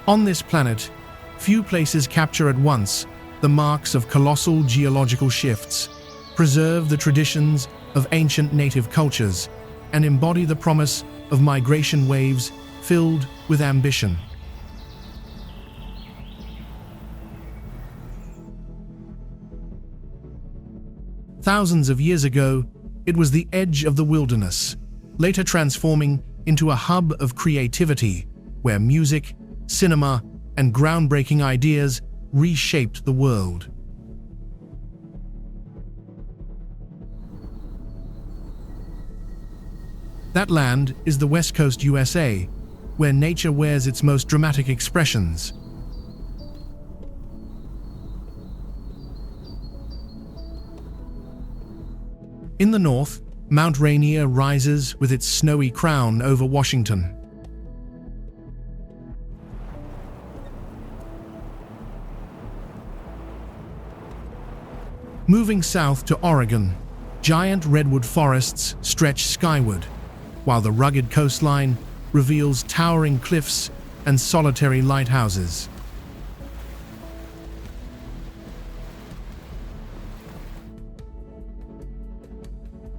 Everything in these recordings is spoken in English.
On this planet, few places capture at once the marks of colossal geological shifts, preserve the traditions of ancient native cultures, and embody the promise of migration waves filled with ambition. Thousands of years ago, it was the edge of the wilderness, later transforming into a hub of creativity where music, cinema, and groundbreaking ideas reshaped the world. That land is the West Coast USA, where nature wears its most dramatic expressions. In the north, Mount Rainier rises with its snowy crown over Washington. Moving south to Oregon, giant redwood forests stretch skyward, while the rugged coastline reveals towering cliffs and solitary lighthouses.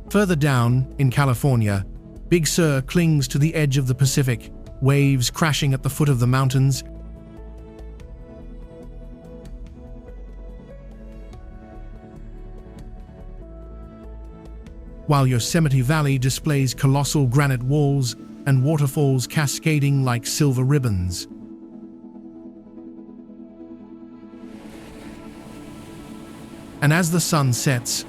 Further down, in California, Big Sur clings to the edge of the Pacific, waves crashing at the foot of the mountains. While Yosemite Valley displays colossal granite walls and waterfalls cascading like silver ribbons. And as the sun sets,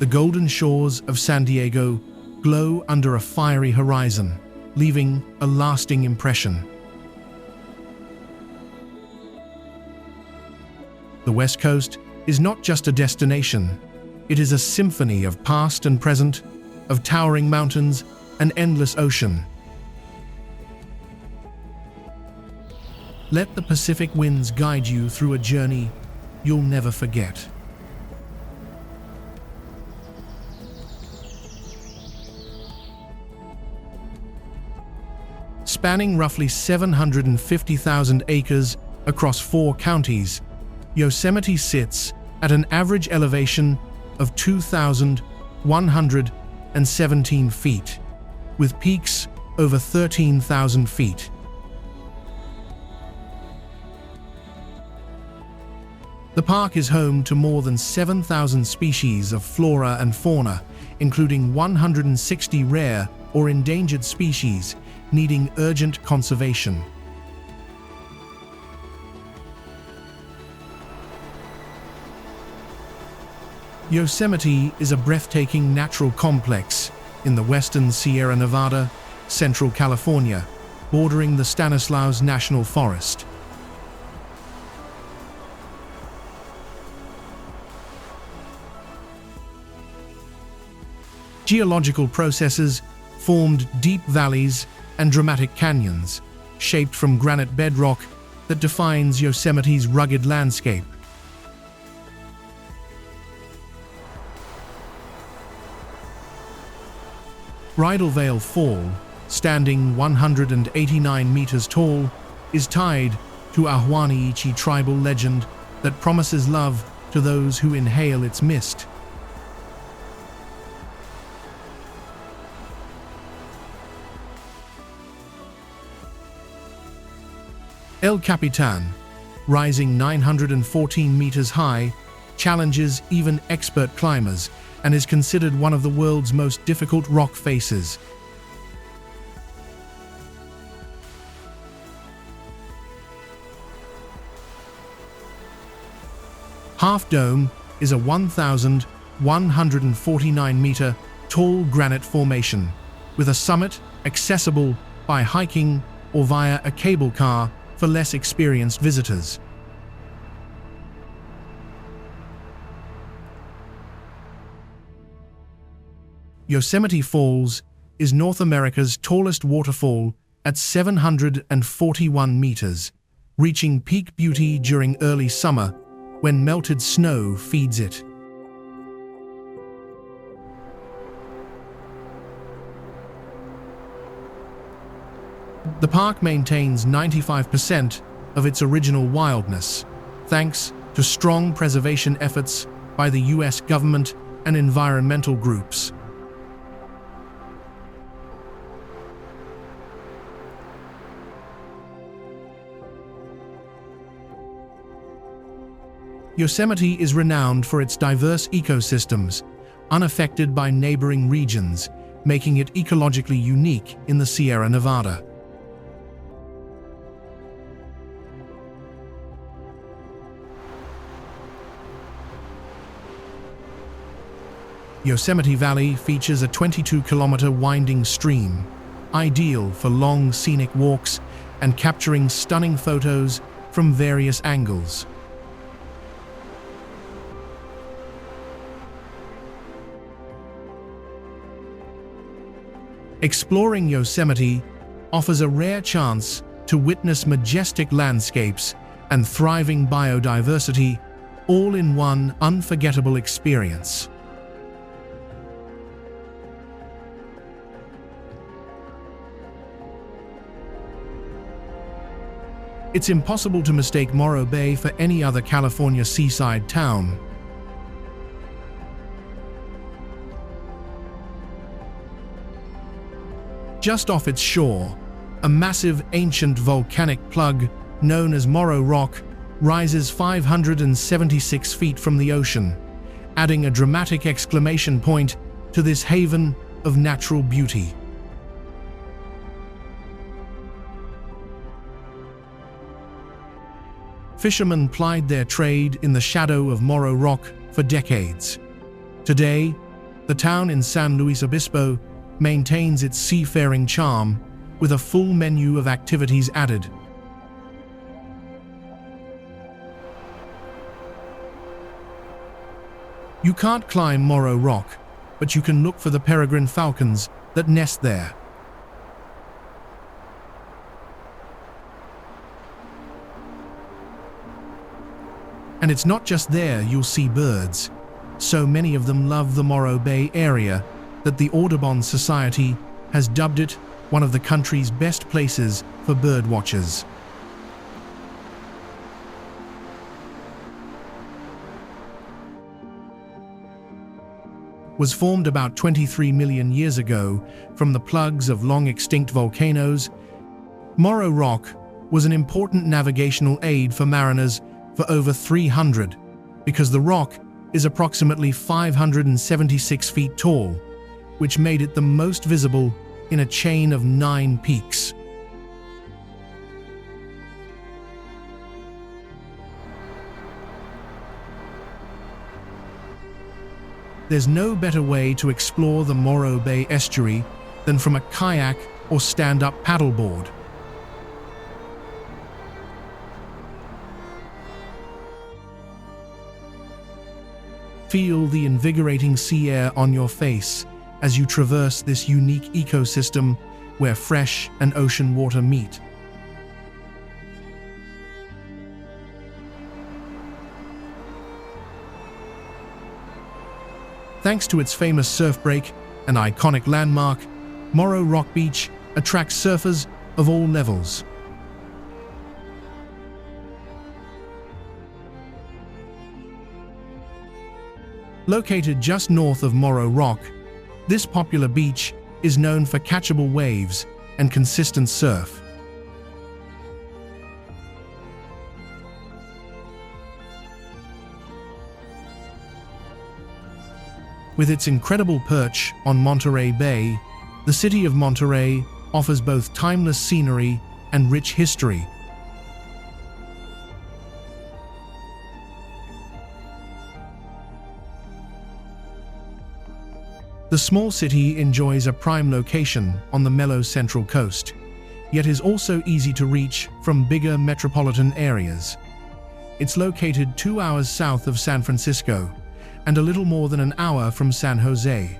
the golden shores of San Diego glow under a fiery horizon, leaving a lasting impression. The West Coast is not just a destination. It is a symphony of past and present, of towering mountains and endless ocean. Let the Pacific winds guide you through a journey you'll never forget. Spanning roughly 750,000 acres across 4 counties, Yosemite sits at an average elevation of 2,117 feet, with peaks over 13,000 feet. The park is home to more than 7,000 species of flora and fauna, including 160 rare or endangered species needing urgent conservation. Yosemite is a breathtaking natural complex in the western Sierra Nevada, Central California, bordering the Stanislaus National Forest. Geological processes formed deep valleys and dramatic canyons, shaped from granite bedrock that defines Yosemite's rugged landscape. Bridal Veil Fall, standing 189 meters tall, is tied to a Ahwahnee-Ichi tribal legend that promises love to those who inhale its mist. El Capitan, rising 914 meters high, challenges even expert climbers and is considered one of the world's most difficult rock faces. Half Dome is a 1,149-meter tall granite formation, with a summit accessible by hiking or via a cable car for less experienced visitors. Yosemite Falls is North America's tallest waterfall at 741 meters, reaching peak beauty during early summer when melted snow feeds it. The park maintains 95% of its original wildness, thanks to strong preservation efforts by the US government and environmental groups. Yosemite is renowned for its diverse ecosystems, unaffected by neighboring regions, making it ecologically unique in the Sierra Nevada. Yosemite Valley features a 22-kilometer winding stream, ideal for long scenic walks and capturing stunning photos from various angles. Exploring Yosemite offers a rare chance to witness majestic landscapes and thriving biodiversity, all in one unforgettable experience. It's impossible to mistake Morro Bay for any other California seaside town. Just off its shore, a massive ancient volcanic plug known as Morro Rock rises 576 feet from the ocean, adding a dramatic exclamation point to this haven of natural beauty. Fishermen plied their trade in the shadow of Morro Rock for decades. Today, the town in San Luis Obispo maintains its seafaring charm with a full menu of activities added. You can't climb Morro Rock, but you can look for the peregrine falcons that nest there. And it's not just there you'll see birds. So many of them love the Morro Bay area that the Audubon Society has dubbed it one of the country's best places for bird watchers. Was formed about 23 million years ago from the plugs of long-extinct volcanoes, Morro Rock was an important navigational aid for mariners for over 300, because the rock is approximately 576 feet tall, which made it the most visible in a chain of 9 peaks. There's no better way to explore the Morro Bay estuary than from a kayak or stand-up paddleboard. Feel the invigorating sea air on your face as you traverse this unique ecosystem where fresh and ocean water meet. Thanks to its famous surf break and iconic landmark, Morro Rock Beach attracts surfers of all levels. Located just north of Morro Rock, this popular beach is known for catchable waves and consistent surf. With its incredible perch on Monterey Bay, the city of Monterey offers both timeless scenery and rich history. The small city enjoys a prime location on the mellow Central Coast, yet is also easy to reach from bigger metropolitan areas. It's located 2 hours south of San Francisco and a little more than an hour from San Jose.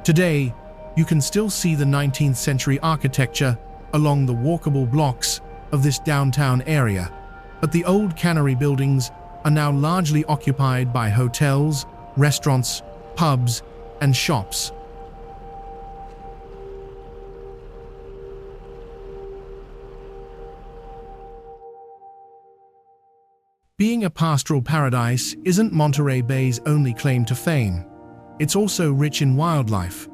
Today, you can still see the 19th century architecture along the walkable blocks of this downtown area, but the old cannery buildings are now largely occupied by hotels, restaurants, pubs, and shops. Being a pastoral paradise isn't Monterey Bay's only claim to fame. It's also rich in wildlife.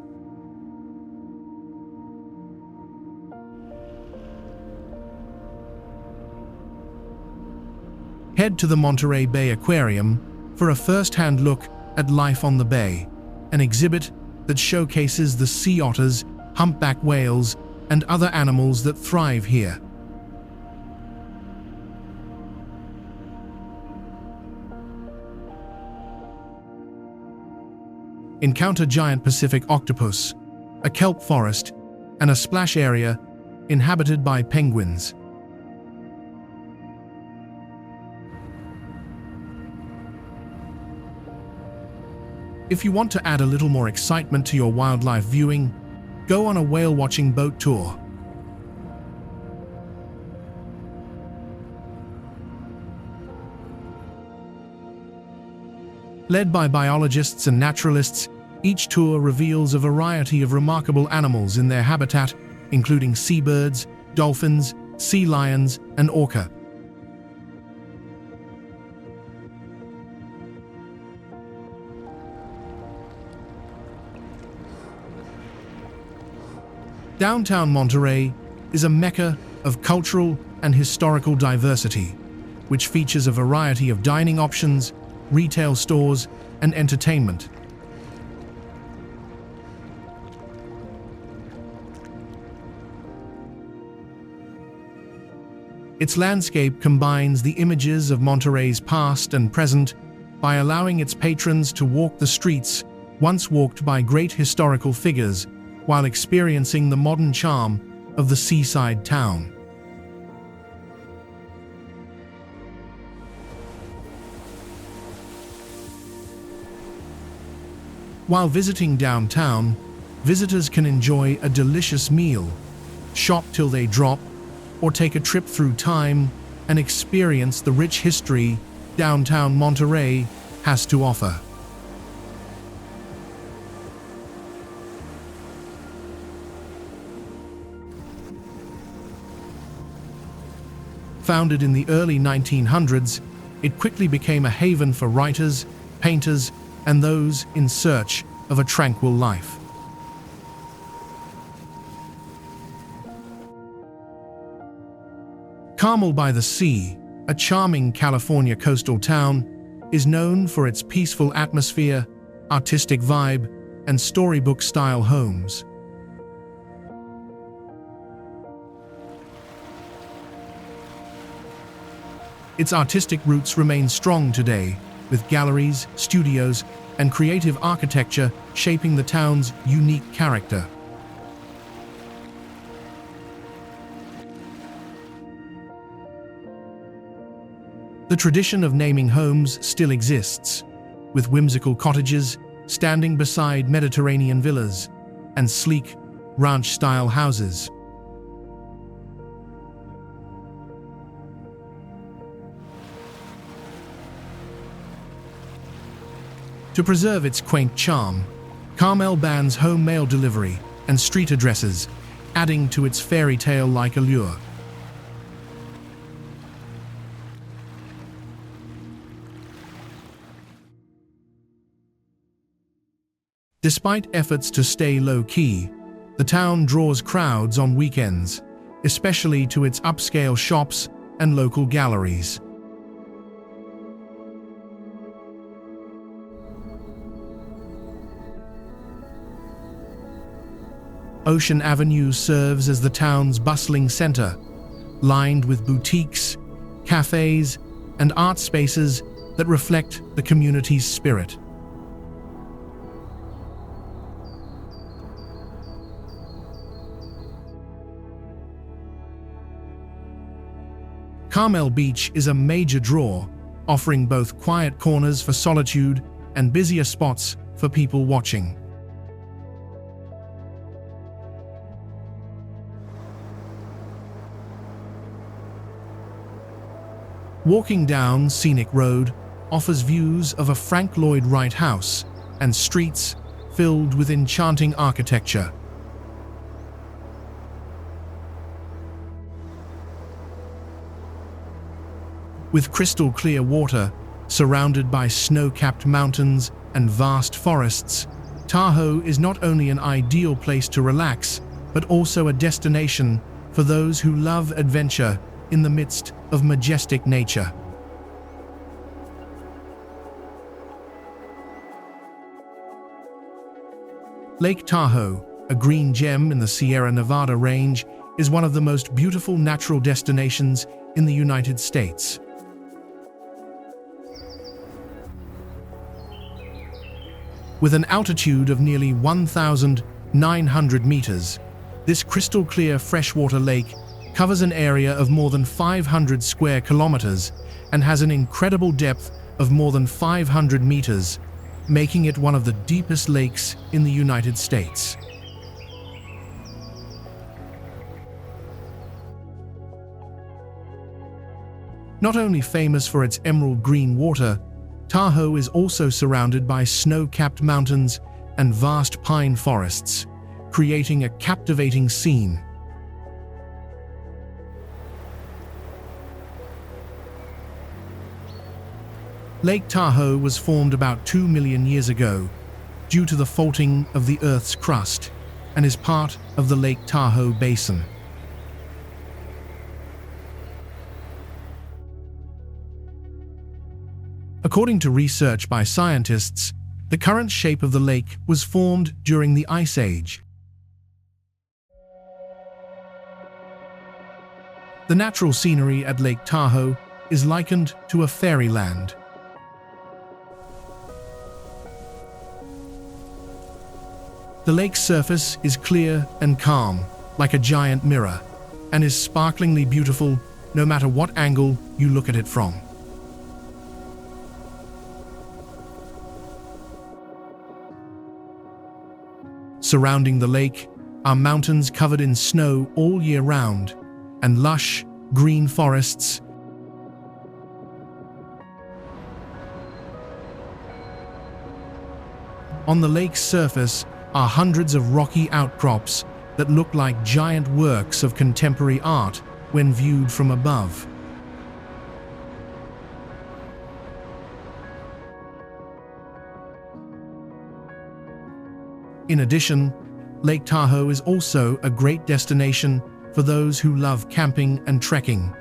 Head to the Monterey Bay Aquarium for a first-hand look at life on the bay, an exhibit that showcases the sea otters, humpback whales, and other animals that thrive here. Encounter giant Pacific octopus, a kelp forest, and a splash area inhabited by penguins. If you want to add a little more excitement to your wildlife viewing, go on a whale-watching boat tour. Led by biologists and naturalists, each tour reveals a variety of remarkable animals in their habitat, including seabirds, dolphins, sea lions, and orca. Downtown Monterey is a mecca of cultural and historical diversity, which features a variety of dining options, retail stores, and entertainment. Its landscape combines the images of Monterey's past and present by allowing its patrons to walk the streets once walked by great historical figures while experiencing the modern charm of the seaside town. While visiting downtown, visitors can enjoy a delicious meal, shop till they drop, or take a trip through time and experience the rich history downtown Monterey has to offer. Founded in the early 1900s, it quickly became a haven for writers, painters, and those in search of a tranquil life. Carmel by the Sea, a charming California coastal town, is known for its peaceful atmosphere, artistic vibe, and storybook-style homes. Its artistic roots remain strong today, with galleries, studios, and creative architecture shaping the town's unique character. The tradition of naming homes still exists, with whimsical cottages standing beside Mediterranean villas and sleek, ranch-style houses. To preserve its quaint charm, Carmel bans home mail delivery and street addresses, adding to its fairy tale-like allure. Despite efforts to stay low-key, the town draws crowds on weekends, especially to its upscale shops and local galleries. Ocean Avenue serves as the town's bustling center, lined with boutiques, cafes, and art spaces that reflect the community's spirit. Carmel Beach is a major draw, offering both quiet corners for solitude and busier spots for people watching. Walking down Scenic Road offers views of a Frank Lloyd Wright house and streets filled with enchanting architecture. With crystal clear water, surrounded by snow-capped mountains and vast forests, Tahoe is not only an ideal place to relax, but also a destination for those who love adventure in the midst of majestic nature. Lake Tahoe, a green gem in the Sierra Nevada range, is one of the most beautiful natural destinations in the United States. With an altitude of nearly 1,900 meters, this crystal-clear freshwater lake covers an area of more than 500 square kilometers and has an incredible depth of more than 500 meters, making it one of the deepest lakes in the United States. Not only famous for its emerald green water, Tahoe is also surrounded by snow-capped mountains and vast pine forests, creating a captivating scene. Lake Tahoe was formed about 2 million years ago due to the faulting of the Earth's crust and is part of the Lake Tahoe Basin. According to research by scientists, the current shape of the lake was formed during the Ice Age. The natural scenery at Lake Tahoe is likened to a fairyland. The lake's surface is clear and calm, like a giant mirror, and is sparklingly beautiful no matter what angle you look at it from. Surrounding the lake are mountains covered in snow all year round, and lush, green forests. On the lake's surface are hundreds of rocky outcrops that look like giant works of contemporary art when viewed from above. In addition, Lake Tahoe is also a great destination for those who love camping and trekking.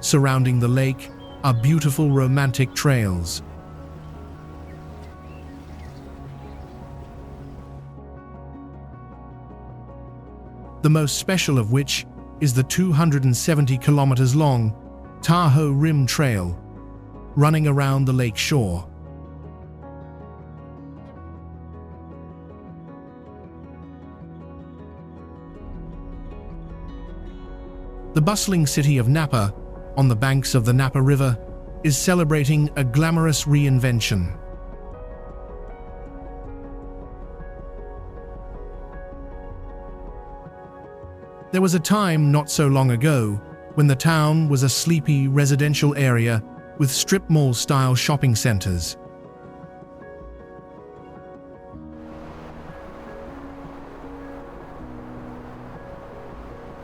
Surrounding the lake are beautiful romantic trails. The most special of which is the 270 kilometers long Tahoe Rim Trail, running around the lake shore. The bustling city of Napa, on the banks of the Napa River, is celebrating a glamorous reinvention. There was a time not so long ago when the town was a sleepy residential area with strip mall-style shopping centers.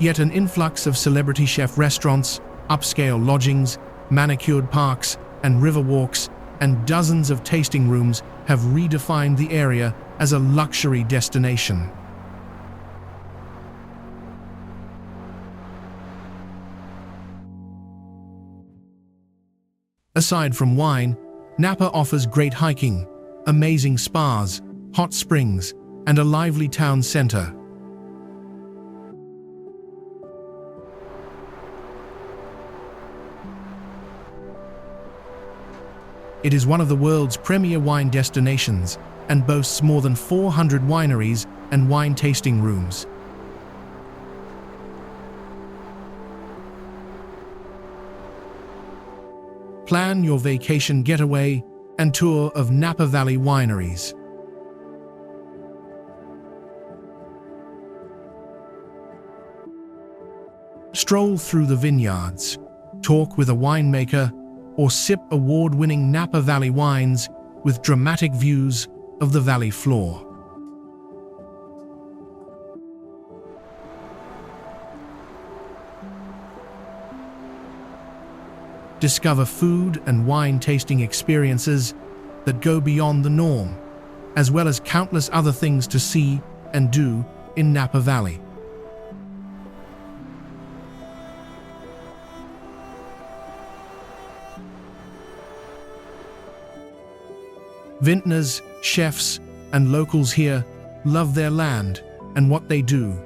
Yet an influx of celebrity chef restaurants, upscale lodgings, manicured parks, and river walks, and dozens of tasting rooms have redefined the area as a luxury destination. Aside from wine, Napa offers great hiking, amazing spas, hot springs, and a lively town center. It is one of the world's premier wine destinations and boasts more than 400 wineries and wine tasting rooms. Plan your vacation getaway and tour of Napa Valley wineries. Stroll through the vineyards, talk with a winemaker, or sip award-winning Napa Valley wines with dramatic views of the valley floor. Discover food and wine tasting experiences that go beyond the norm, as well as countless other things to see and do in Napa Valley. Vintners, chefs, and locals here love their land and what they do.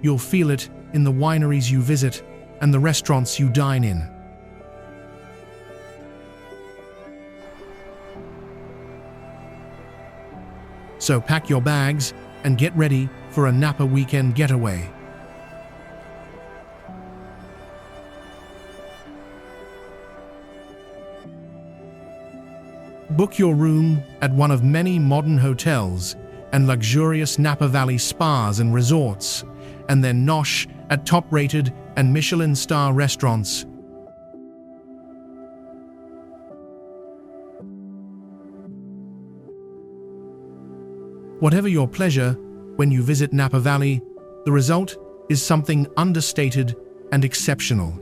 You'll feel it in the wineries you visit and the restaurants you dine in. So pack your bags and get ready for a Napa weekend getaway. Book your room at one of many modern hotels and luxurious Napa Valley spas and resorts, and then nosh at top-rated and Michelin-star restaurants. Whatever your pleasure, when you visit Napa Valley, the result is something understated and exceptional.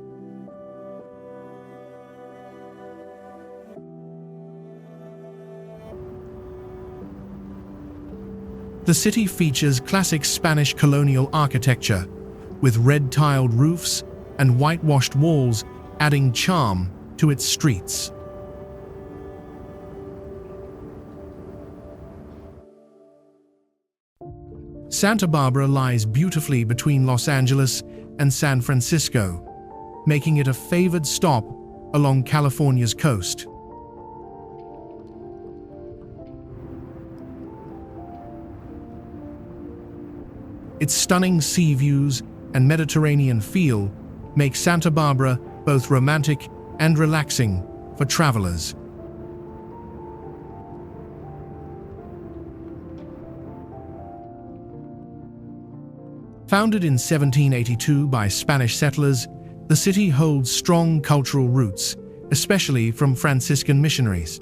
The city features classic Spanish colonial architecture, with red-tiled roofs and whitewashed walls adding charm to its streets. Santa Barbara lies beautifully between Los Angeles and San Francisco, making it a favored stop along California's coast. Its stunning sea views and Mediterranean feel make Santa Barbara both romantic and relaxing for travelers. Founded in 1782 by Spanish settlers, the city holds strong cultural roots, especially from Franciscan missionaries.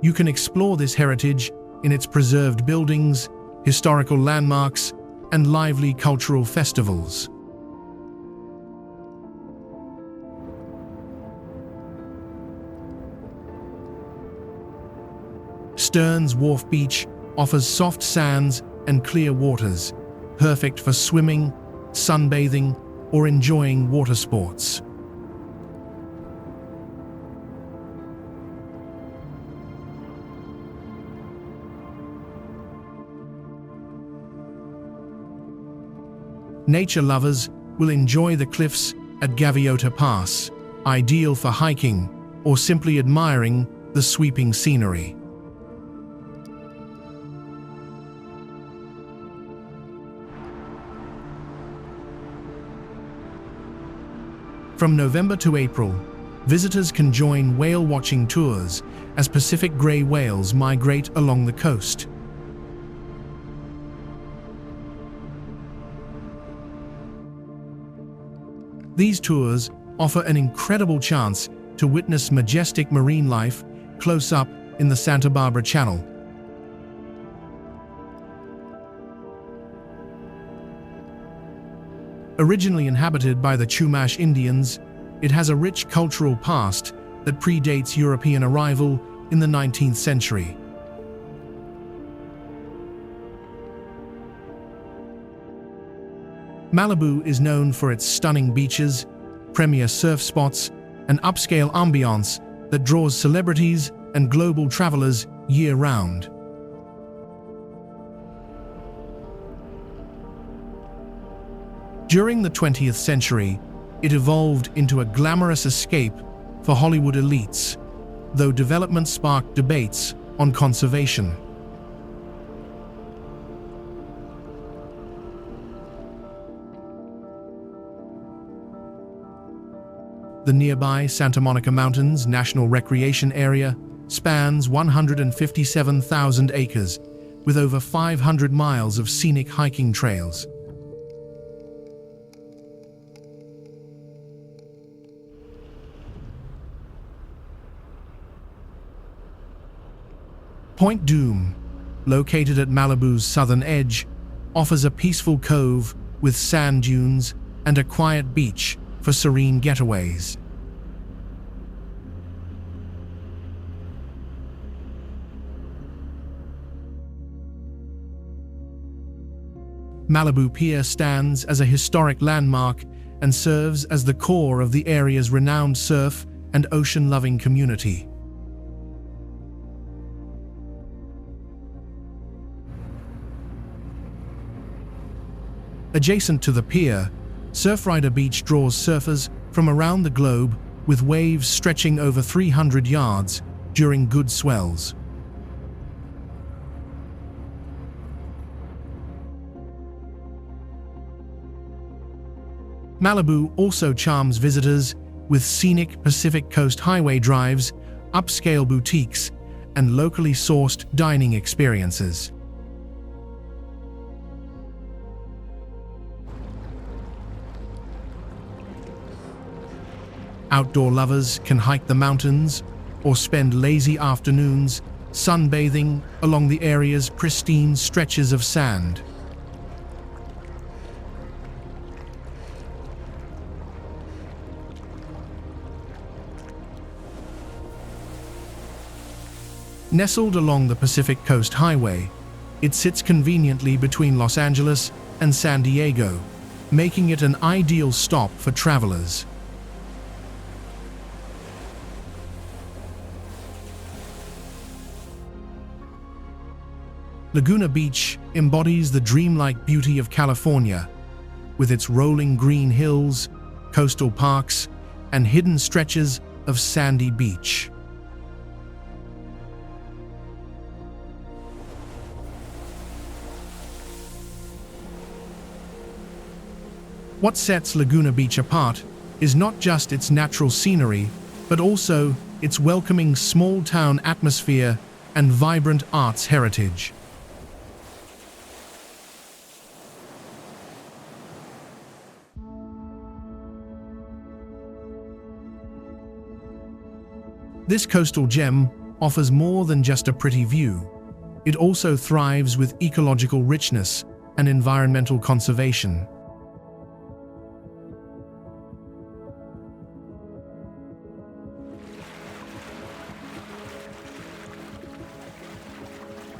You can explore this heritage in its preserved buildings, historical landmarks, and lively cultural festivals. Stearns Wharf Beach offers soft sands and clear waters, perfect for swimming, sunbathing, or enjoying water sports. Nature lovers will enjoy the cliffs at Gaviota Pass, ideal for hiking or simply admiring the sweeping scenery. From November to April, visitors can join whale-watching tours as Pacific gray whales migrate along the coast. These tours offer an incredible chance to witness majestic marine life close up in the Santa Barbara Channel. Originally inhabited by the Chumash Indians, it has a rich cultural past that predates European arrival in the 19th century. Malibu is known for its stunning beaches, premier surf spots, and upscale ambiance that draws celebrities and global travelers year-round. During the 20th century, it evolved into a glamorous escape for Hollywood elites, though development sparked debates on conservation. The nearby Santa Monica Mountains National Recreation Area spans 157,000 acres, with over 500 miles of scenic hiking trails. Point Dume, located at Malibu's southern edge, offers a peaceful cove with sand dunes and a quiet beach for serene getaways. Malibu Pier stands as a historic landmark and serves as the core of the area's renowned surf and ocean-loving community. Adjacent to the pier, Surfrider Beach draws surfers from around the globe with waves stretching over 300 yards during good swells. Malibu also charms visitors with scenic Pacific Coast Highway drives, upscale boutiques, and locally sourced dining experiences. Outdoor lovers can hike the mountains or spend lazy afternoons sunbathing along the area's pristine stretches of sand. Nestled along the Pacific Coast Highway, it sits conveniently between Los Angeles and San Diego, making it an ideal stop for travelers. Laguna Beach embodies the dreamlike beauty of California, with its rolling green hills, coastal parks, and hidden stretches of sandy beach. What sets Laguna Beach apart is not just its natural scenery, but also its welcoming small-town atmosphere and vibrant arts heritage. This coastal gem offers more than just a pretty view. It also thrives with ecological richness and environmental conservation.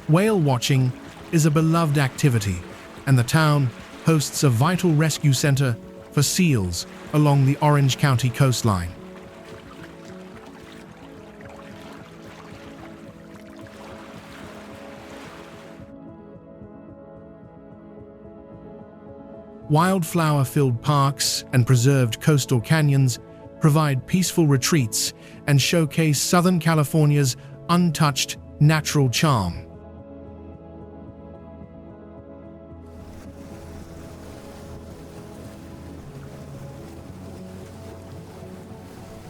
Whale watching is a beloved activity, and the town hosts a vital rescue center for seals along the Orange County coastline. Wildflower-filled parks and preserved coastal canyons provide peaceful retreats and showcase Southern California's untouched natural charm.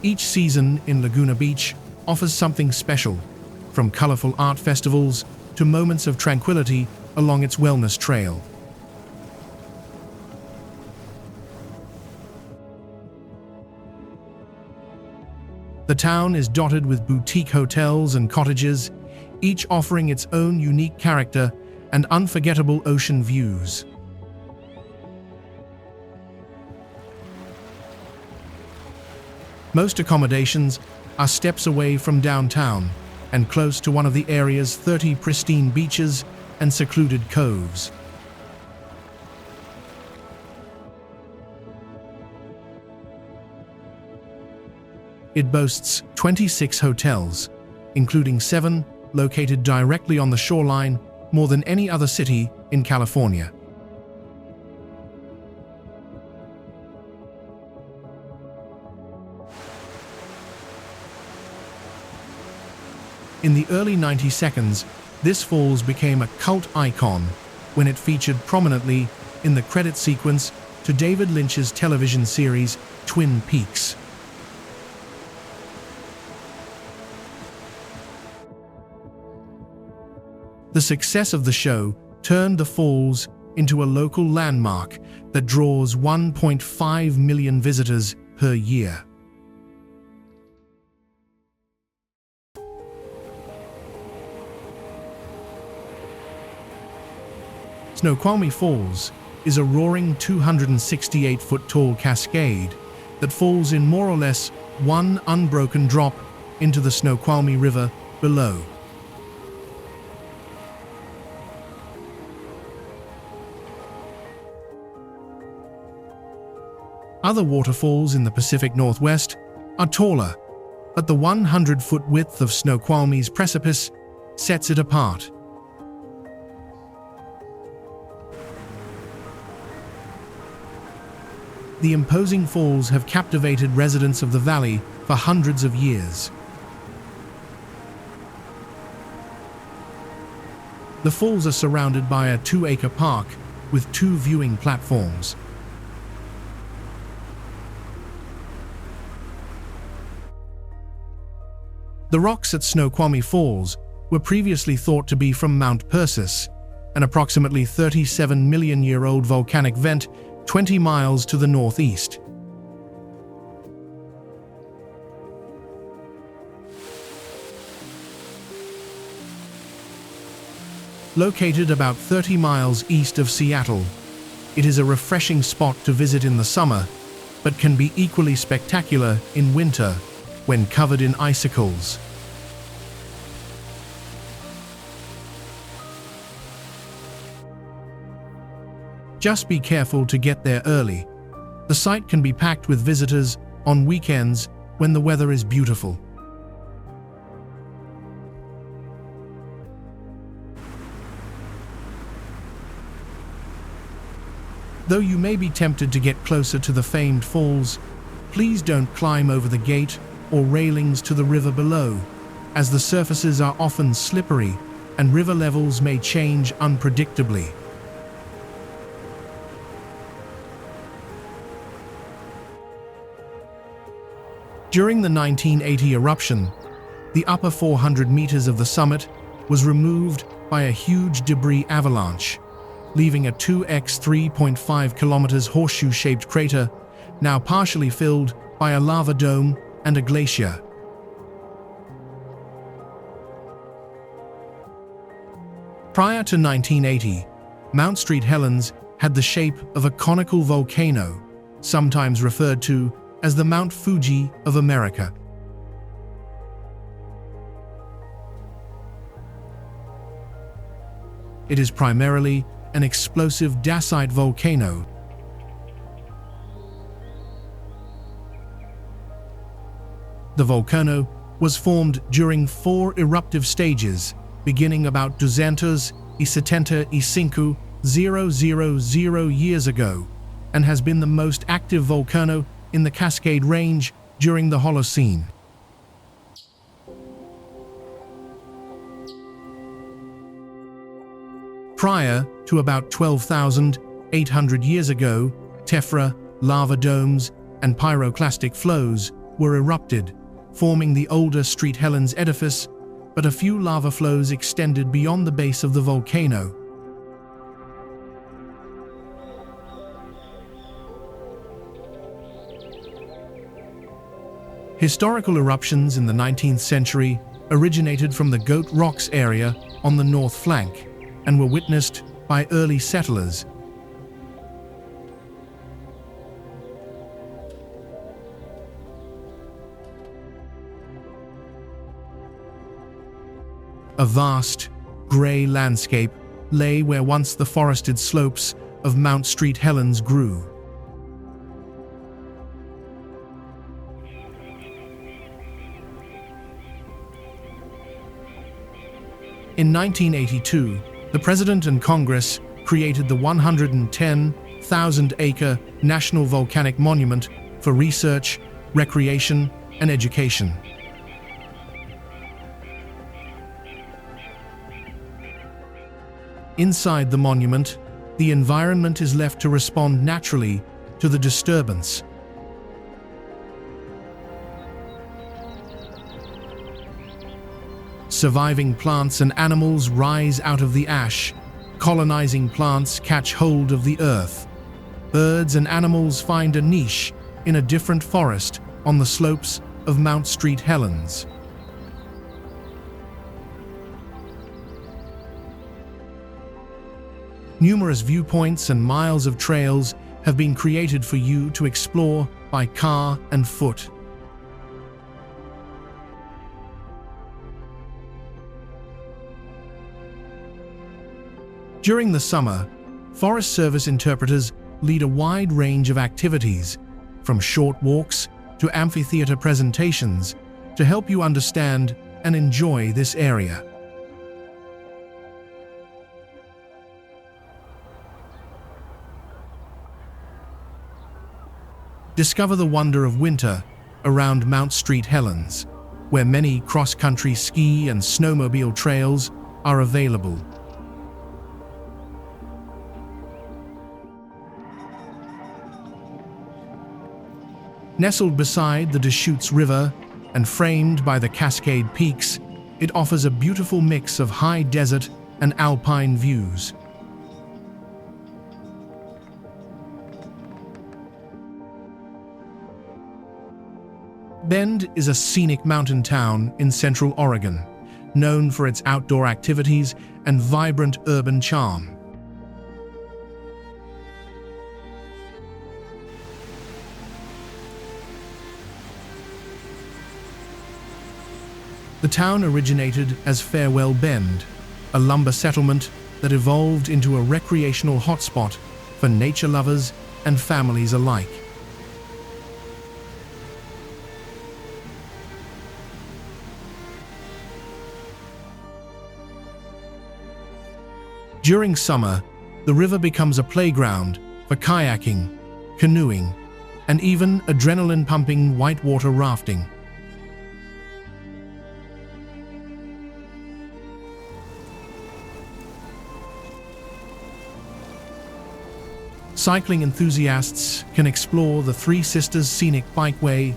Each season in Laguna Beach offers something special, from colorful art festivals to moments of tranquility along its wellness trail. The town is dotted with boutique hotels and cottages, each offering its own unique character and unforgettable ocean views. Most accommodations are steps away from downtown and close to one of the area's 30 pristine beaches and secluded coves. It boasts 26 hotels, including 7 located directly on the shoreline, more than any other city in California. In the early 90s, this falls became a cult icon when it featured prominently in the credit sequence to David Lynch's television series Twin Peaks. The success of the show turned the falls into a local landmark that draws 1.5 million visitors per year. Snoqualmie Falls is a roaring 268-foot-tall cascade that falls in more or less one unbroken drop into the Snoqualmie River below. Other waterfalls in the Pacific Northwest are taller, but the 100-foot width of Snoqualmie's precipice sets it apart. The imposing falls have captivated residents of the valley for hundreds of years. The falls are surrounded by a 2-acre park with 2 viewing platforms. The rocks at Snoqualmie Falls were previously thought to be from Mount Persis, an approximately 37-million-year-old volcanic vent 20 miles to the northeast. Located about 30 miles east of Seattle, it is a refreshing spot to visit in the summer, but can be equally spectacular in winter when covered in icicles. Just be careful to get there early. The site can be packed with visitors on weekends when the weather is beautiful. Though you may be tempted to get closer to the famed falls, please don't climb over the gate or railings to the river below, as the surfaces are often slippery and river levels may change unpredictably. During the 1980 eruption, the upper 400 meters of the summit was removed by a huge debris avalanche, leaving a 2x 3.5 kilometers horseshoe-shaped crater, now partially filled by a lava dome and a glacier. Prior to 1980, Mount St. Helens had the shape of a conical volcano, sometimes referred to as the Mount Fuji of America. It is primarily an explosive dacite volcano. The volcano was formed during 4 eruptive stages, beginning about 275,000 years ago, and has been the most active volcano in the Cascade Range during the Holocene. Prior to about 12,800 years ago, tephra, lava domes, and pyroclastic flows were erupted, forming the older St. Helens edifice, but a few lava flows extended beyond the base of the volcano. Historical eruptions in the 19th century originated from the Goat Rocks area on the north flank and were witnessed by early settlers. A vast, grey landscape lay where once the forested slopes of Mount St. Helens grew. In 1982, the President and Congress created the 110,000-acre National Volcanic Monument for research, recreation, and education. Inside the monument, the environment is left to respond naturally to the disturbance. Surviving plants and animals rise out of the ash. Colonizing plants catch hold of the earth. Birds and animals find a niche in a different forest on the slopes of Mount St. Helens. Numerous viewpoints and miles of trails have been created for you to explore by car and foot. During the summer, Forest Service interpreters lead a wide range of activities, from short walks to amphitheater presentations, to help you understand and enjoy this area. Discover the wonder of winter around Mount St. Helens, where many cross-country ski and snowmobile trails are available. Nestled beside the Deschutes River and framed by the Cascade Peaks, it offers a beautiful mix of high desert and alpine views. Bend is a scenic mountain town in central Oregon, known for its outdoor activities and vibrant urban charm. The town originated as Farewell Bend, a lumber settlement that evolved into a recreational hotspot for nature lovers and families alike. During summer, the river becomes a playground for kayaking, canoeing, and even adrenaline-pumping whitewater rafting. Cycling enthusiasts can explore the Three Sisters Scenic Bikeway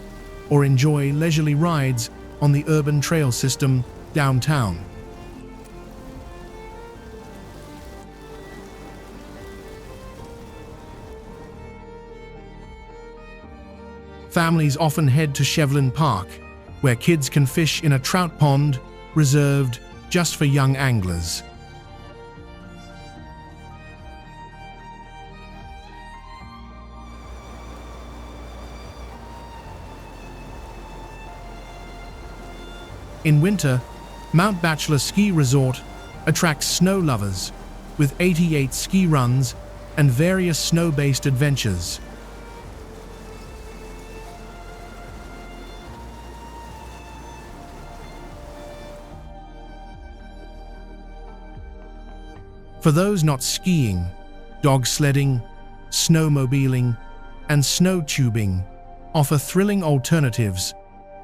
or enjoy leisurely rides on the urban trail system downtown. Families often head to Shevlin Park, where kids can fish in a trout pond reserved just for young anglers. In winter, Mount Bachelor Ski Resort attracts snow lovers with 88 ski runs and various snow-based adventures. For those not skiing, dog sledding, snowmobiling, and snow tubing offer thrilling alternatives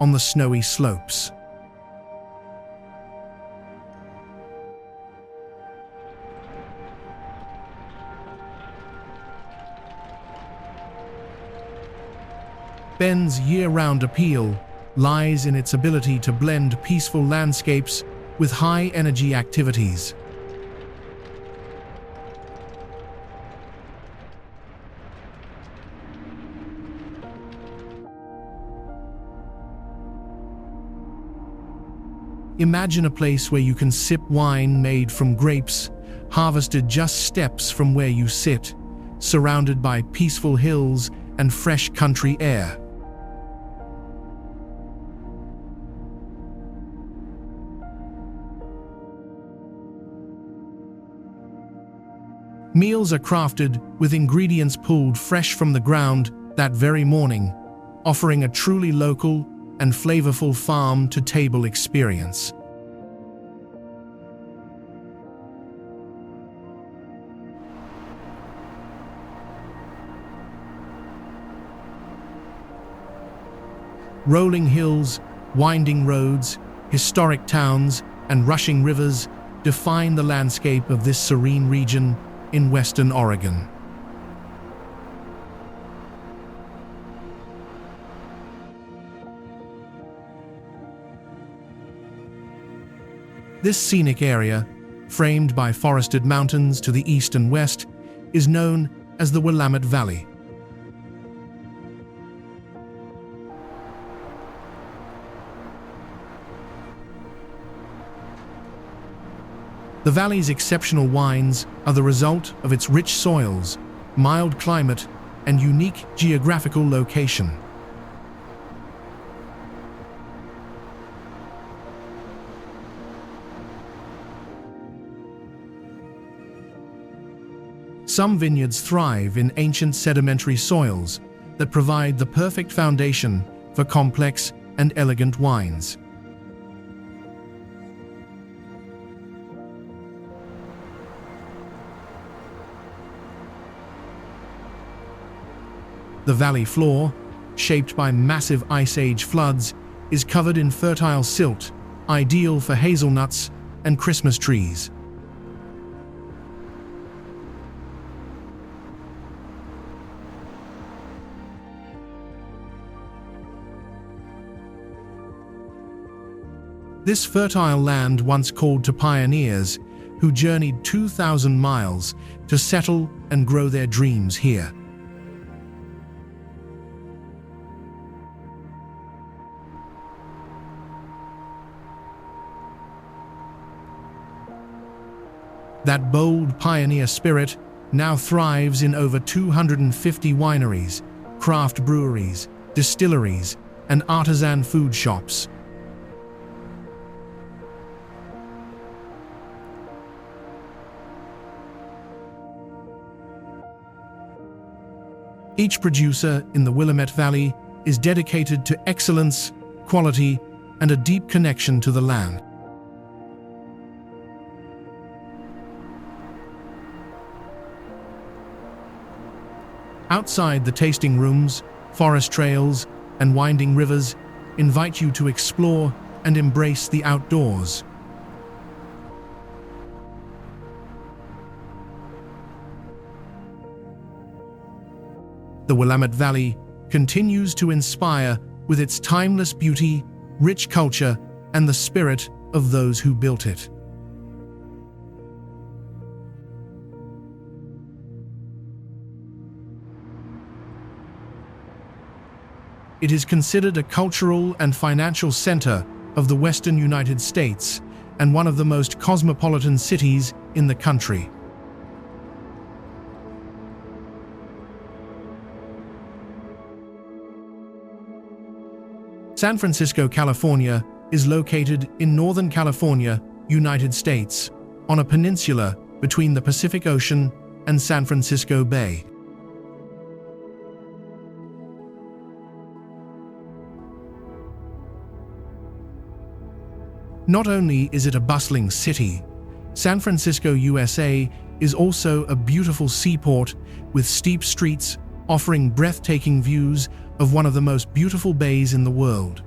on the snowy slopes. Bend's year-round appeal lies in its ability to blend peaceful landscapes with high-energy activities. Imagine a place where you can sip wine made from grapes, harvested just steps from where you sit, surrounded by peaceful hills and fresh country air. Meals are crafted with ingredients pulled fresh from the ground that very morning, offering a truly local and flavorful farm-to-table experience. Rolling hills, winding roads, historic towns, and rushing rivers define the landscape of this serene region in western Oregon. This scenic area, framed by forested mountains to the east and west, is known as the Willamette Valley. The valley's exceptional wines are the result of its rich soils, mild climate, and unique geographical location. Some vineyards thrive in ancient sedimentary soils that provide the perfect foundation for complex and elegant wines. The valley floor, shaped by massive Ice Age floods, is covered in fertile silt, ideal for hazelnuts and Christmas trees. This fertile land once called to pioneers who journeyed 2,000 miles to settle and grow their dreams here. That bold pioneer spirit now thrives in over 250 wineries, craft breweries, distilleries, and artisan food shops. Each producer in the Willamette Valley is dedicated to excellence, quality, and a deep connection to the land. Outside the tasting rooms, forest trails, and winding rivers invite you to explore and embrace the outdoors. The Willamette Valley continues to inspire with its timeless beauty, rich culture, and the spirit of those who built it. It is considered a cultural and financial center of the western United States and one of the most cosmopolitan cities in the country. San Francisco, California, is located in Northern California, United States, on a peninsula between the Pacific Ocean and San Francisco Bay. Not only is it a bustling city, San Francisco, USA, is also a beautiful seaport with steep streets offering breathtaking views of one of the most beautiful bays in the world.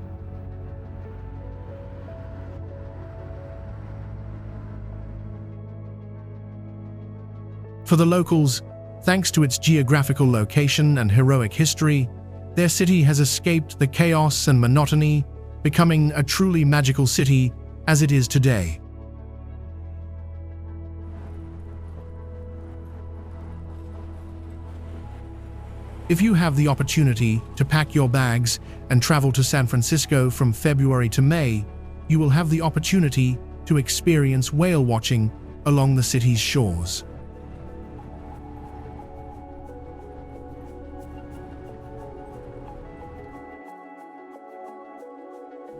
For the locals, thanks to its geographical location and heroic history, their city has escaped the chaos and monotony, becoming a truly magical city as it is today. If you have the opportunity to pack your bags and travel to San Francisco from February to May, you will have the opportunity to experience whale watching along the city's shores.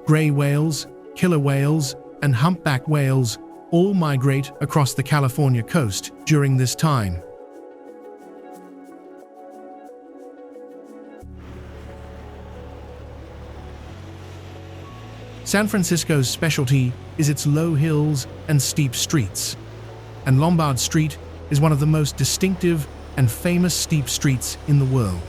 Gray whales, killer whales, and humpback whales all migrate across the California coast during this time. San Francisco's specialty is its low hills and steep streets, and Lombard Street is one of the most distinctive and famous steep streets in the world.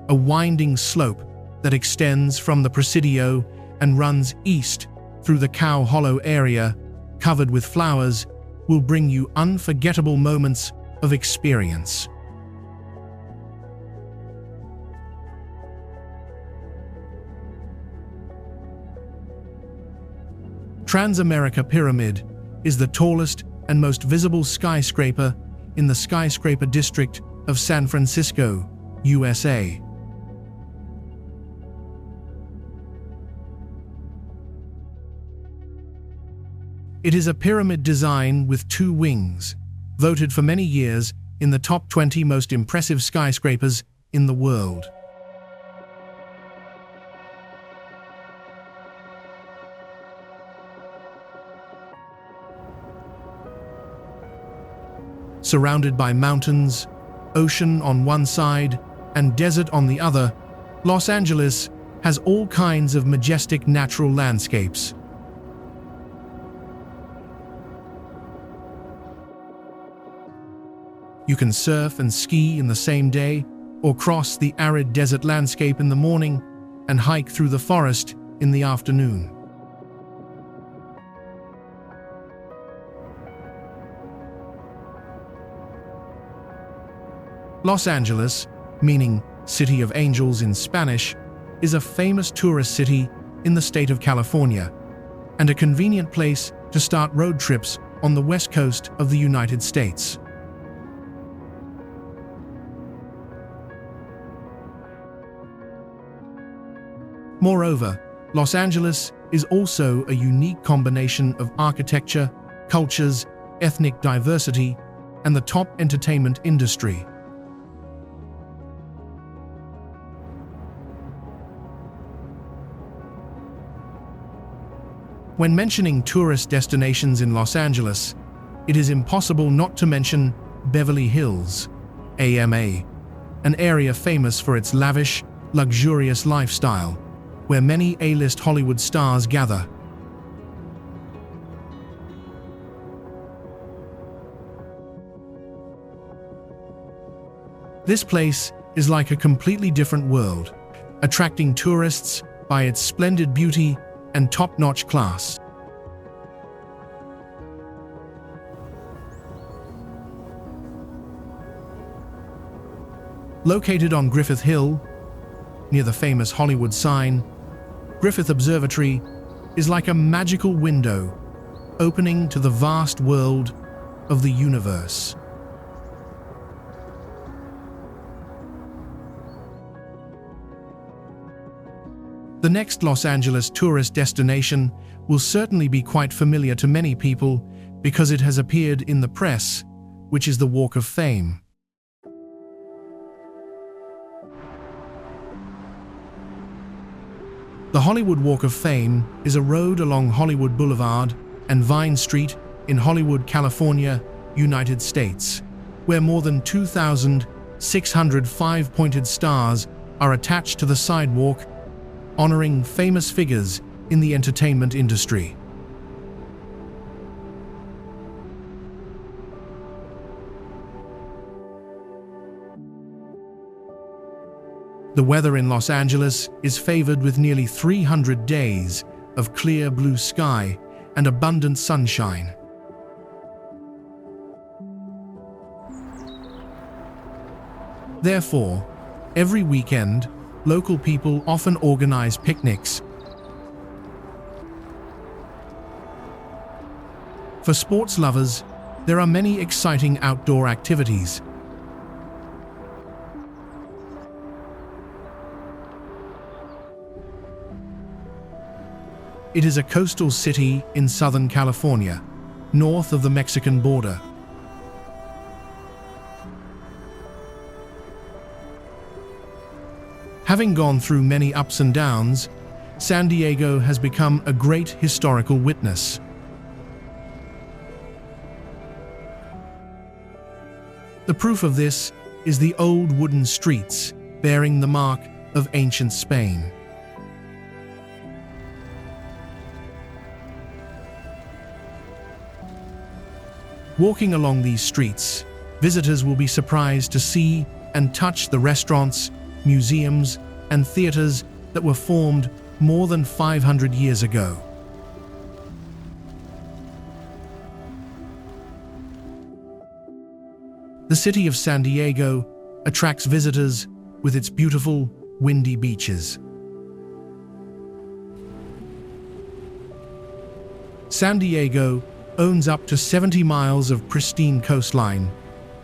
A winding slope that extends from the Presidio and runs east through the Cow Hollow area, covered with flowers, will bring you unforgettable moments of experience. Transamerica Pyramid is the tallest and most visible skyscraper in the skyscraper district of San Francisco, USA. It is a pyramid design with two wings, voted for many years in the top 20 most impressive skyscrapers in the world. Surrounded by mountains, ocean on one side, and desert on the other, Los Angeles has all kinds of majestic natural landscapes. You can surf and ski in the same day, or cross the arid desert landscape in the morning and hike through the forest in the afternoon. Los Angeles, meaning City of Angels in Spanish, is a famous tourist city in the state of California and a convenient place to start road trips on the west coast of the United States. Moreover, Los Angeles is also a unique combination of architecture, cultures, ethnic diversity, and the top entertainment industry. When mentioning tourist destinations in Los Angeles, it is impossible not to mention Beverly Hills, AMA, an area famous for its lavish, luxurious lifestyle, where many A-list Hollywood stars gather. This place is like a completely different world, attracting tourists by its splendid beauty and top-notch class. Located on Griffith Hill, near the famous Hollywood sign, Griffith Observatory is like a magical window opening to the vast world of the universe. The next Los Angeles tourist destination will certainly be quite familiar to many people because it has appeared in the press, which is the Walk of Fame. The Hollywood Walk of Fame is a road along Hollywood Boulevard and Vine Street in Hollywood, California, United States, where more than 2,605 pointed stars are attached to the sidewalk, honoring famous figures in the entertainment industry. The weather in Los Angeles is favored with nearly 300 days of clear blue sky and abundant sunshine. Therefore, every weekend, local people often organize picnics. For sports lovers, there are many exciting outdoor activities. It is a coastal city in Southern California, north of the Mexican border. Having gone through many ups and downs, San Diego has become a great historical witness. The proof of this is the old wooden streets bearing the mark of ancient Spain. Walking along these streets, visitors will be surprised to see and touch the restaurants, museums, and theaters that were formed more than 500 years ago. The city of San Diego attracts visitors with its beautiful, windy beaches. San Diego owns up to 70 miles of pristine coastline,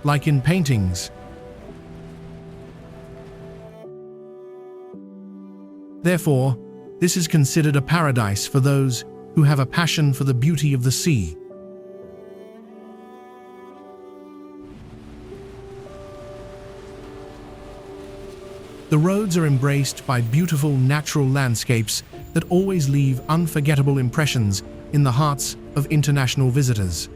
like in paintings. Therefore, this is considered a paradise for those who have a passion for the beauty of the sea. The roads are embraced by beautiful natural landscapes that always leave unforgettable impressions in the hearts of international visitors.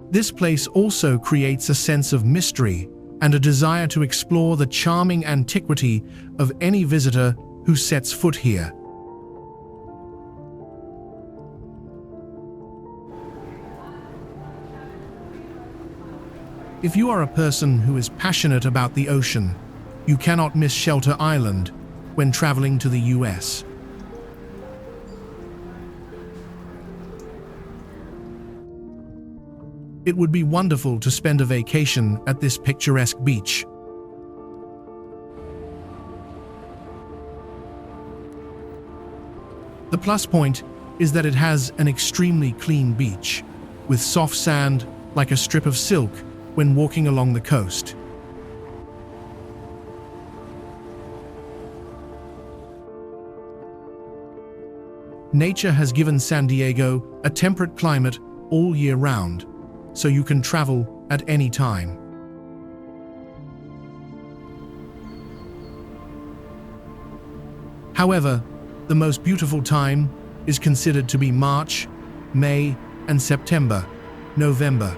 This place also creates a sense of mystery and a desire to explore the charming antiquity of any visitor who sets foot here. If you are a person who is passionate about the ocean, you cannot miss Shelter Island when traveling to the US. It would be wonderful to spend a vacation at this picturesque beach. The plus point is that it has an extremely clean beach, with soft sand like a strip of silk when walking along the coast. Nature has given San Diego a temperate climate all year round, so you can travel at any time. However, the most beautiful time is considered to be March, May, and September, November.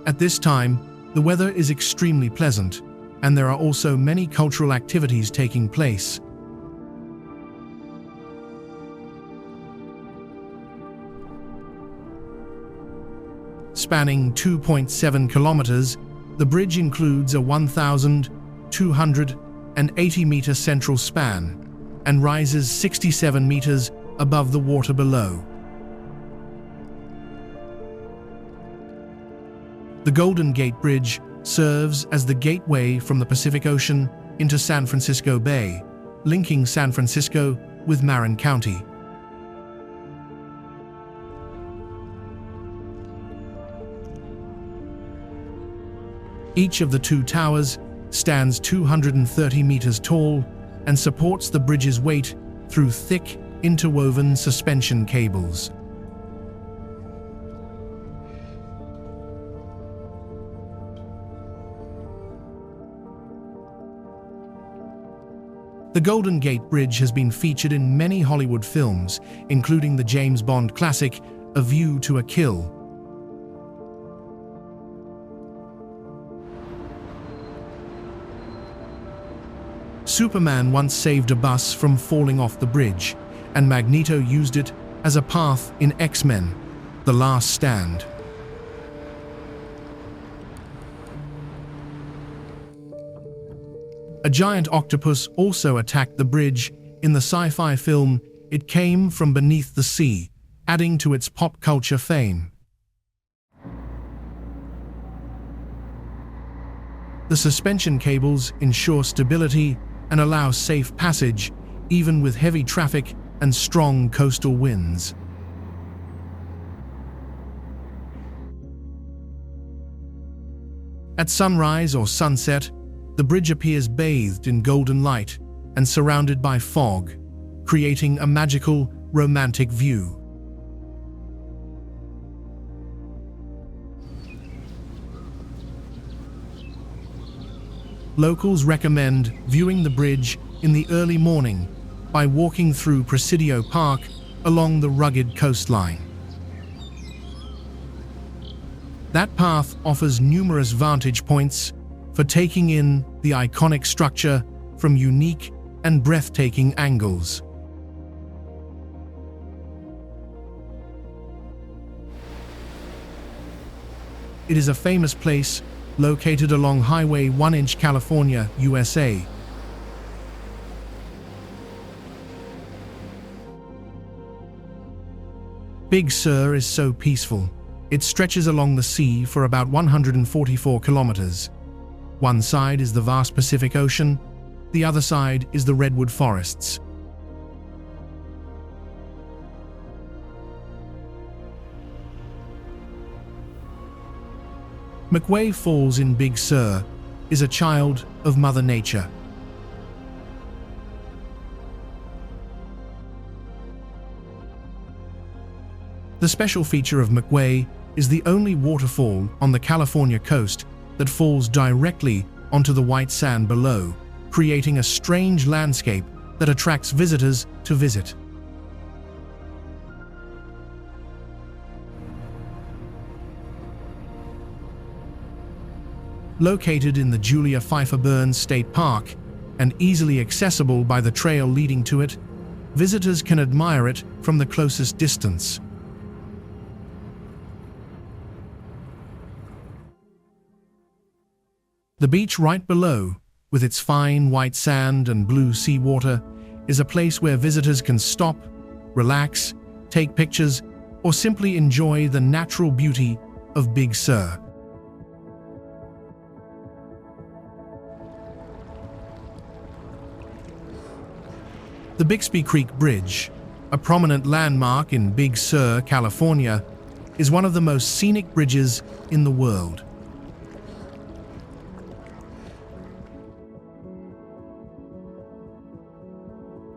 At this time, the weather is extremely pleasant, and there are also many cultural activities taking place. Spanning 2.7 kilometers, the bridge includes a 1,280-meter central span and rises 67 meters above the water below. The Golden Gate Bridge serves as the gateway from the Pacific Ocean into San Francisco Bay, linking San Francisco with Marin County. Each of the two towers stands 230 meters tall and supports the bridge's weight through thick, interwoven suspension cables. The Golden Gate Bridge has been featured in many Hollywood films, including the James Bond classic A View to a Kill. Superman once saved a bus from falling off the bridge, and Magneto used it as a path in X-Men: The Last Stand. A giant octopus also attacked the bridge in the sci-fi film It Came from Beneath the Sea, adding to its pop culture fame. The suspension cables ensure stability and allow safe passage, even with heavy traffic and strong coastal winds. At sunrise or sunset, the bridge appears bathed in golden light and surrounded by fog, creating a magical, romantic view. Locals recommend viewing the bridge in the early morning by walking through Presidio Park along the rugged coastline. That path offers numerous vantage points for taking in the iconic structure from unique and breathtaking angles. It is a famous place located along Highway 1 California, USA. Big Sur is so peaceful, It stretches along the sea for about 144 kilometers. One side is the vast Pacific Ocean, the other side is the redwood forests. McWay Falls in Big Sur is a child of Mother Nature. The special feature of McWay is the only waterfall on the California coast that falls directly onto the white sand below, creating a strange landscape that attracts visitors to visit. Located in the Julia Pfeiffer Burns State Park and easily accessible by the trail leading to it, visitors can admire it from the closest distance. The beach right below, with its fine white sand and blue seawater, is a place where visitors can stop, relax, take pictures, or simply enjoy the natural beauty of Big Sur. The Bixby Creek Bridge, a prominent landmark in Big Sur, California, is one of the most scenic bridges in the world.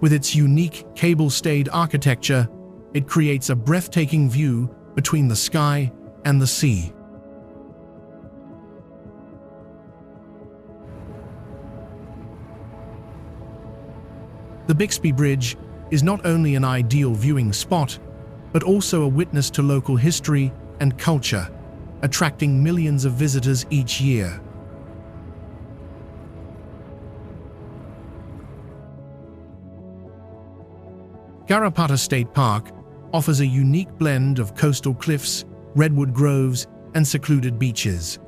With its unique cable-stayed architecture, it creates a breathtaking view between the sky and the sea. The Bixby Bridge is not only an ideal viewing spot, but also a witness to local history and culture, attracting millions of visitors each year. Garapata State Park offers a unique blend of coastal cliffs, redwood groves, and secluded beaches.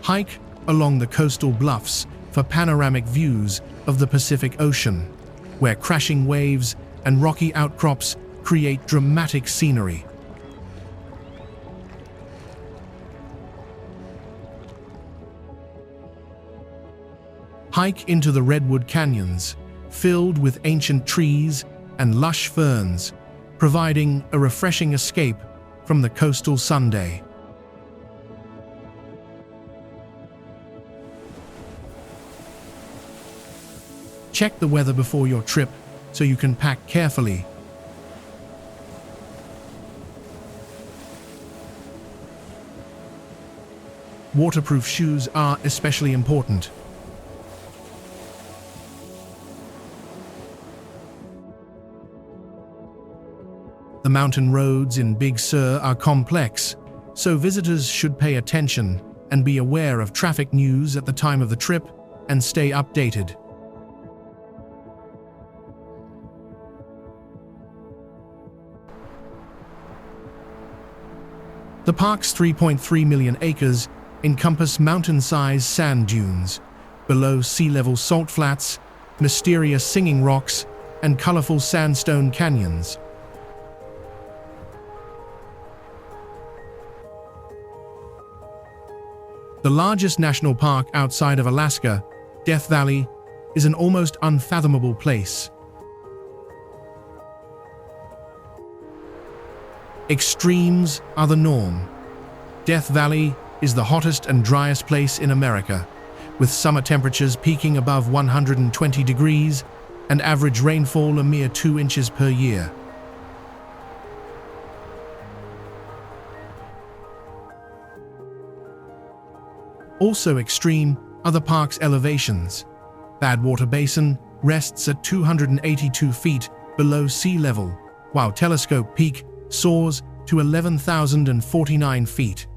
Hike along the coastal bluffs for panoramic views of the Pacific Ocean, where crashing waves and rocky outcrops create dramatic scenery. Hike into the redwood canyons, filled with ancient trees and lush ferns, providing a refreshing escape from the coastal Sunday. Check the weather before your trip so you can pack carefully. Waterproof shoes are especially important. The mountain roads in Big Sur are complex, so visitors should pay attention and be aware of traffic news at the time of the trip and stay updated. The park's 3.3 million acres encompass mountain-sized sand dunes, below sea-level salt flats, mysterious singing rocks, and colorful sandstone canyons. The largest national park outside of Alaska, Death Valley, is an almost unfathomable place. Extremes are the norm. Death Valley is the hottest and driest place in America, with summer temperatures peaking above 120 degrees and average rainfall a mere 2 inches per year. Also extreme are the park's elevations. Badwater Basin rests at 282 feet below sea level, while Telescope Peak soars to 11,049 feet.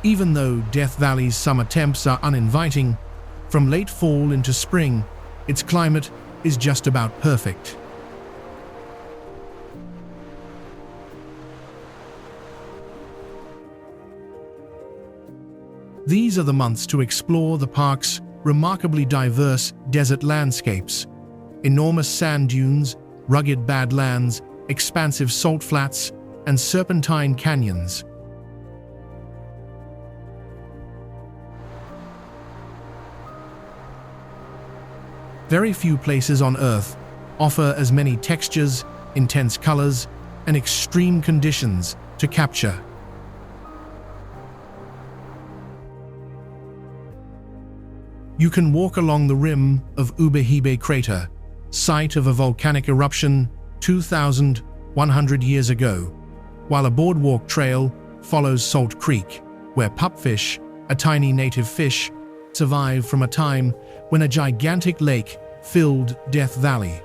Even though Death Valley's summer temps are uninviting, from late fall into spring, its climate is just about perfect. These are the months to explore the park's remarkably diverse desert landscapes. Enormous sand dunes, rugged badlands, expansive salt flats, and serpentine canyons. Very few places on Earth offer as many textures, intense colors, and extreme conditions to capture. You can walk along the rim of Ubahibe crater, site of a volcanic eruption 2,100 years ago, while a boardwalk trail follows Salt Creek, where pupfish, a tiny native fish, survived from a time when a gigantic lake filled Death Valley.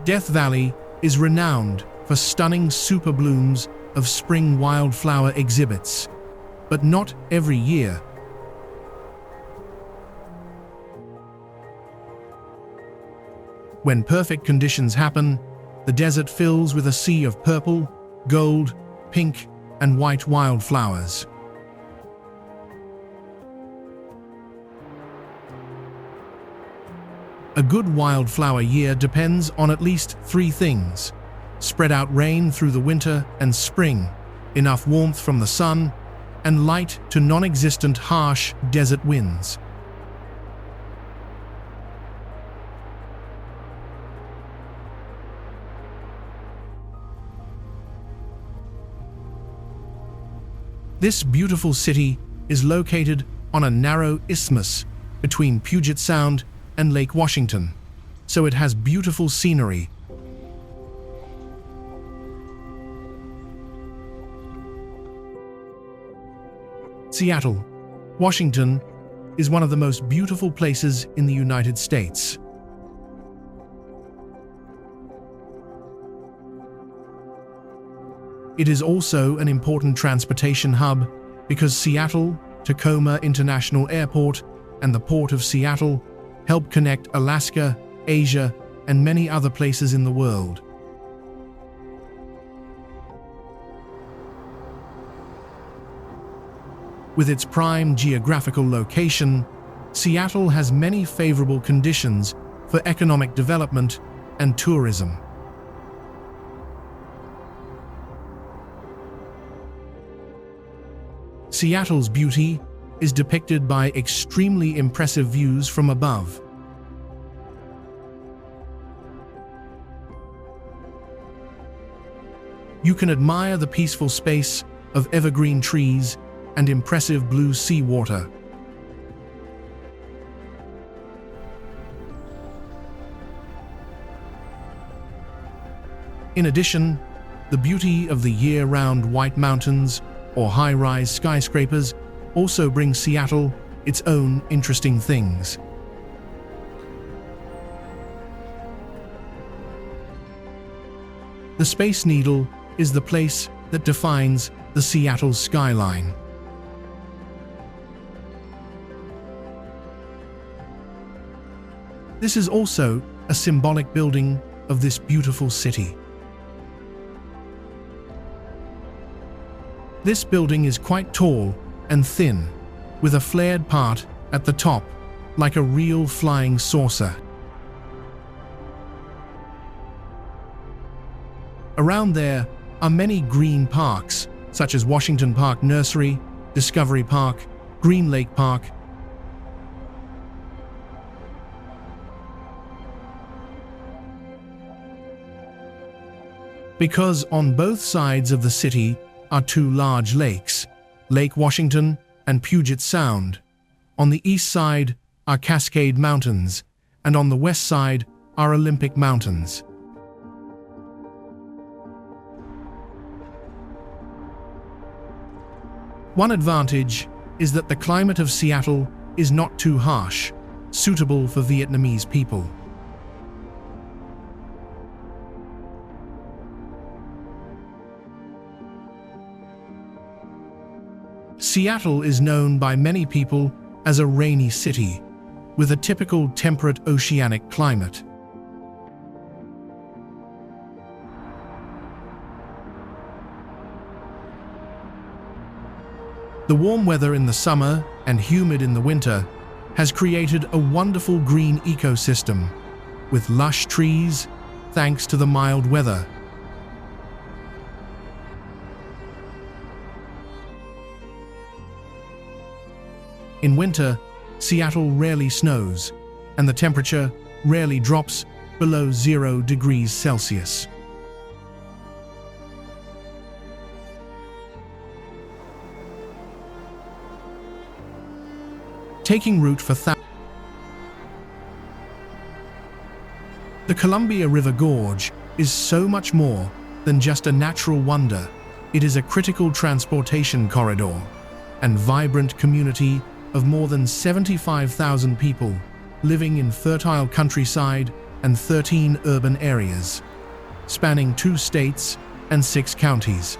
Death Valley is renowned for stunning super blooms of spring wildflower exhibits, but not every year. When perfect conditions happen, the desert fills with a sea of purple, gold, pink, and white wildflowers. A good wildflower year depends on at least three things: spread out rain through the winter and spring, enough warmth from the sun, and light to non-existent harsh desert winds. This beautiful city is located on a narrow isthmus between Puget Sound and Lake Washington, so it has beautiful scenery. Seattle, Washington, is one of the most beautiful places in the United States. It is also an important transportation hub because Seattle-Tacoma International Airport and the Port of Seattle help connect Alaska, Asia, and many other places in the world. With its prime geographical location, Seattle has many favorable conditions for economic development and tourism. Seattle's beauty is depicted by extremely impressive views from above. You can admire the peaceful space of evergreen trees and impressive blue seawater. In addition, the beauty of the year-round White Mountains or high-rise skyscrapers also brings Seattle its own interesting things. The Space Needle is the place that defines the Seattle skyline. This is also a symbolic building of this beautiful city. This building is quite tall and thin, with a flared part at the top, like a real flying saucer. Around there are many green parks, such as Washington Park Nursery, Discovery Park, Green Lake Park. Because on both sides of the city are two large lakes, Lake Washington and Puget Sound. On the east side are Cascade Mountains, and on the west side are Olympic Mountains. One advantage is that the climate of Seattle is not too harsh, suitable for Vietnamese people. Seattle is known by many people as a rainy city, with a typical temperate oceanic climate. The warm weather in the summer and humid in the winter has created a wonderful green ecosystem with lush trees thanks to the mild weather. In winter, Seattle rarely snows, and the temperature rarely drops below 0 degrees Celsius. Taking root for the Columbia River Gorge is so much more than just a natural wonder. It is a critical transportation corridor and vibrant community of more than 75,000 people living in fertile countryside and 13 urban areas, spanning 2 states and 6 counties.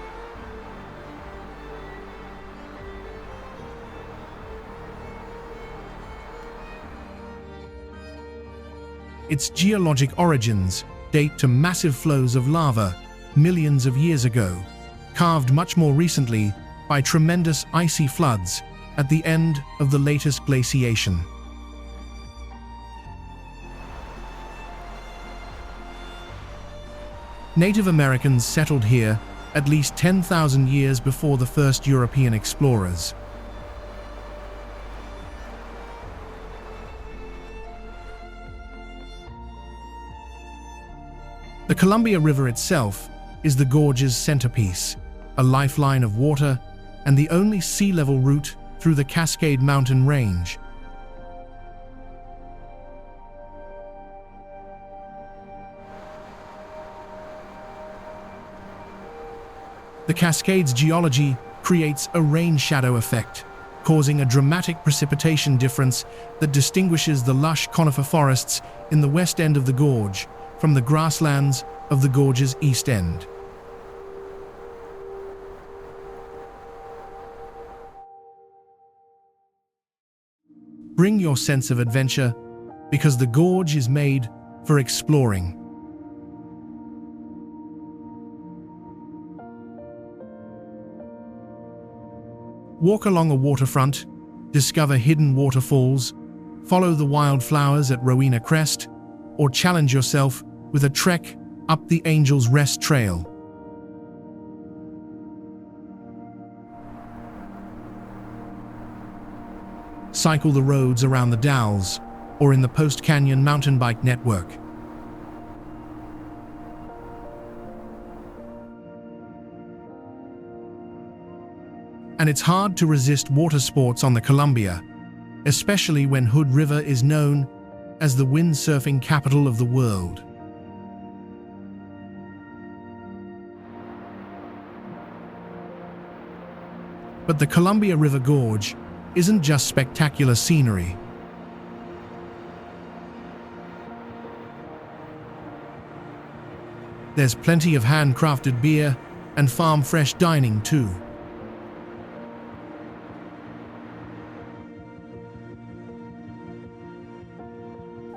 Its geologic origins date to massive flows of lava millions of years ago, carved much more recently by tremendous icy floods at the end of the latest glaciation. Native Americans settled here at least 10,000 years before the first European explorers. The Columbia River itself is the gorge's centerpiece, a lifeline of water and the only sea level route through the Cascade Mountain range. The Cascades' geology creates a rain shadow effect, causing a dramatic precipitation difference that distinguishes the lush conifer forests in the west end of the gorge from the grasslands of the gorge's east end. Bring your sense of adventure, because the gorge is made for exploring. Walk along a waterfront, discover hidden waterfalls, follow the wildflowers at Rowena Crest, or challenge yourself with a trek up the Angel's Rest Trail. Cycle the roads around the Dalles or in the Post Canyon mountain bike network. And it's hard to resist water sports on the Columbia, especially when Hood River is known as the windsurfing capital of the world. But the Columbia River Gorge isn't just spectacular scenery. There's plenty of handcrafted beer and farm-fresh dining too.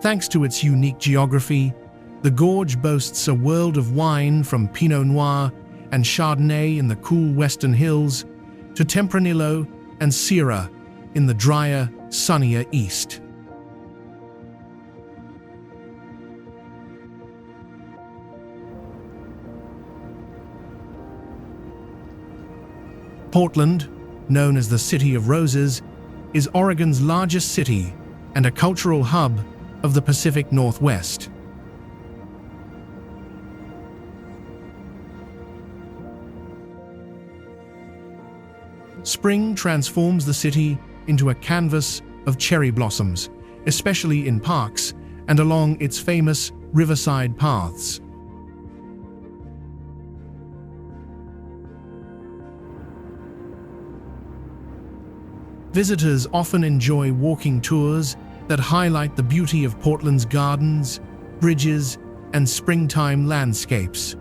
Thanks to its unique geography, the gorge boasts a world of wine from Pinot Noir and Chardonnay in the cool western hills to Tempranillo and Syrah in the drier, sunnier east. Portland, known as the City of Roses, is Oregon's largest city and a cultural hub of the Pacific Northwest. Spring transforms the city into a canvas of cherry blossoms, especially in parks and along its famous riverside paths. Visitors often enjoy walking tours that highlight the beauty of Portland's gardens, bridges, and springtime landscapes.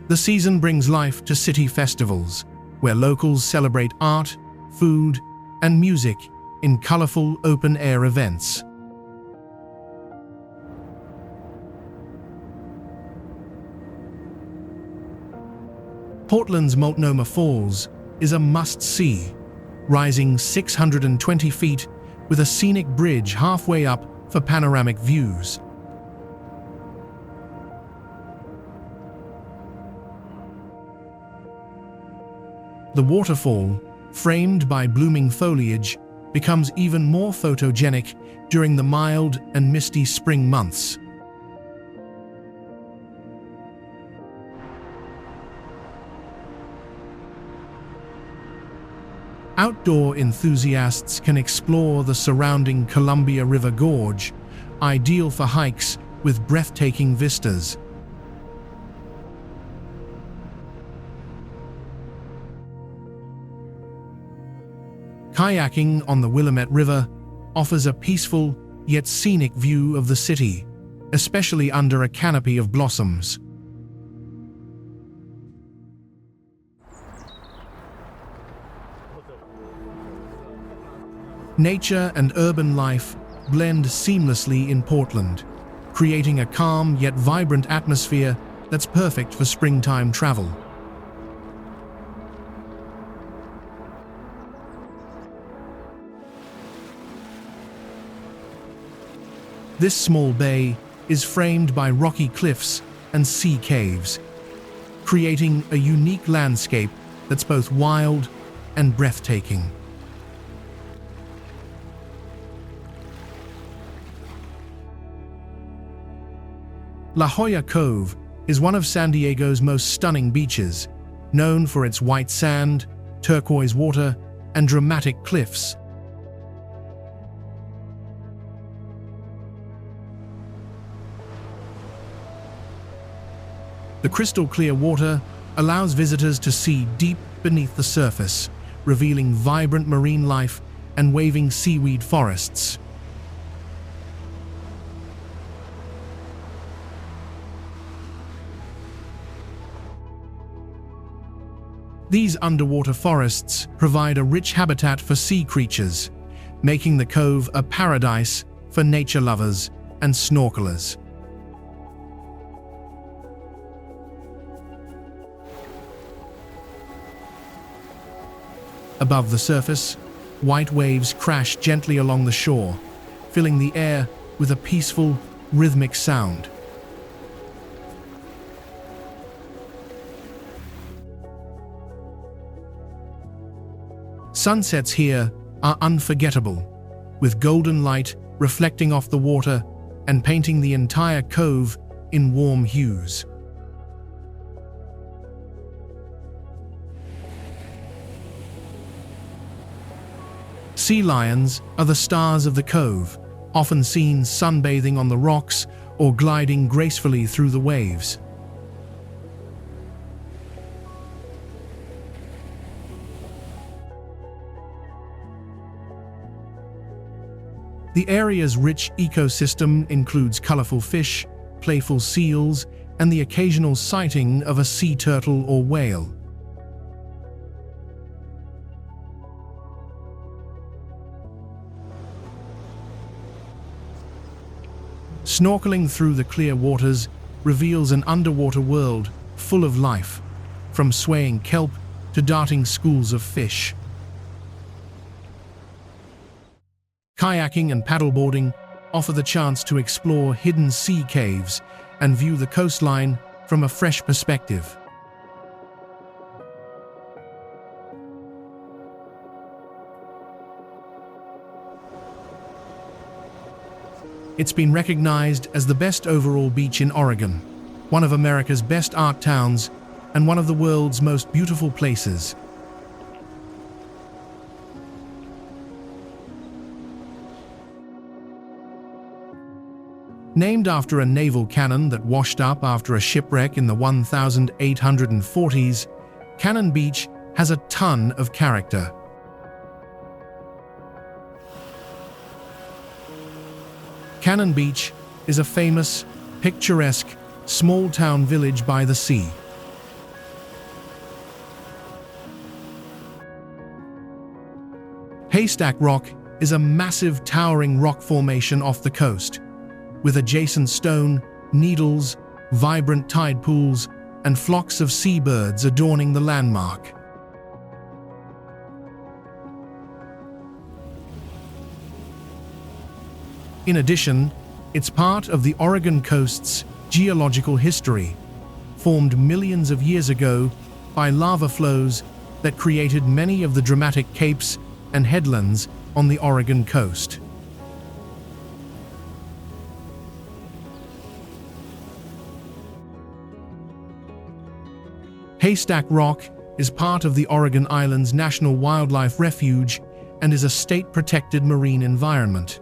The season brings life to city festivals, where locals celebrate art, food, and music in colorful open-air events. Portland's Multnomah Falls is a must-see, rising 620 feet with a scenic bridge halfway up for panoramic views. The waterfall, framed by blooming foliage, becomes even more photogenic during the mild and misty spring months. Outdoor enthusiasts can explore the surrounding Columbia River Gorge, ideal for hikes with breathtaking vistas. Kayaking on the Willamette River offers a peaceful yet scenic view of the city, especially under a canopy of blossoms. Nature and urban life blend seamlessly in Portland, creating a calm yet vibrant atmosphere that's perfect for springtime travel. This small bay is framed by rocky cliffs and sea caves, creating a unique landscape that's both wild and breathtaking. La Jolla Cove is one of San Diego's most stunning beaches, known for its white sand, turquoise water, and dramatic cliffs. The crystal-clear water allows visitors to see deep beneath the surface, revealing vibrant marine life and waving seaweed forests. These underwater forests provide a rich habitat for sea creatures, making the cove a paradise for nature lovers and snorkelers. Above the surface, white waves crash gently along the shore, filling the air with a peaceful, rhythmic sound. Sunsets here are unforgettable, with golden light reflecting off the water and painting the entire cove in warm hues. Sea lions are the stars of the cove, often seen sunbathing on the rocks or gliding gracefully through the waves. The area's rich ecosystem includes colorful fish, playful seals, and the occasional sighting of a sea turtle or whale. Snorkeling through the clear waters reveals an underwater world full of life, from swaying kelp to darting schools of fish. Kayaking and paddleboarding offer the chance to explore hidden sea caves and view the coastline from a fresh perspective. It's been recognized as the best overall beach in Oregon, one of America's best art towns, and one of the world's most beautiful places. Named after a naval cannon that washed up after a shipwreck in the 1840s, Cannon Beach has a ton of character. Cannon Beach is a famous, picturesque, small-town village by the sea. Haystack Rock is a massive towering rock formation off the coast, with adjacent stone, needles, vibrant tide pools, and flocks of seabirds adorning the landmark. In addition, it's part of the Oregon coast's geological history, formed millions of years ago by lava flows that created many of the dramatic capes and headlands on the Oregon coast. Haystack Rock is part of the Oregon Islands National Wildlife Refuge and is a state-protected marine environment.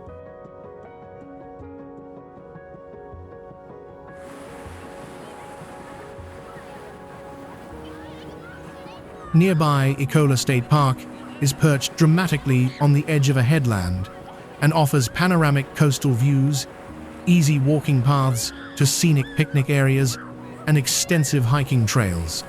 Nearby Ecola State Park is perched dramatically on the edge of a headland and offers panoramic coastal views, easy walking paths to scenic picnic areas, and extensive hiking trails.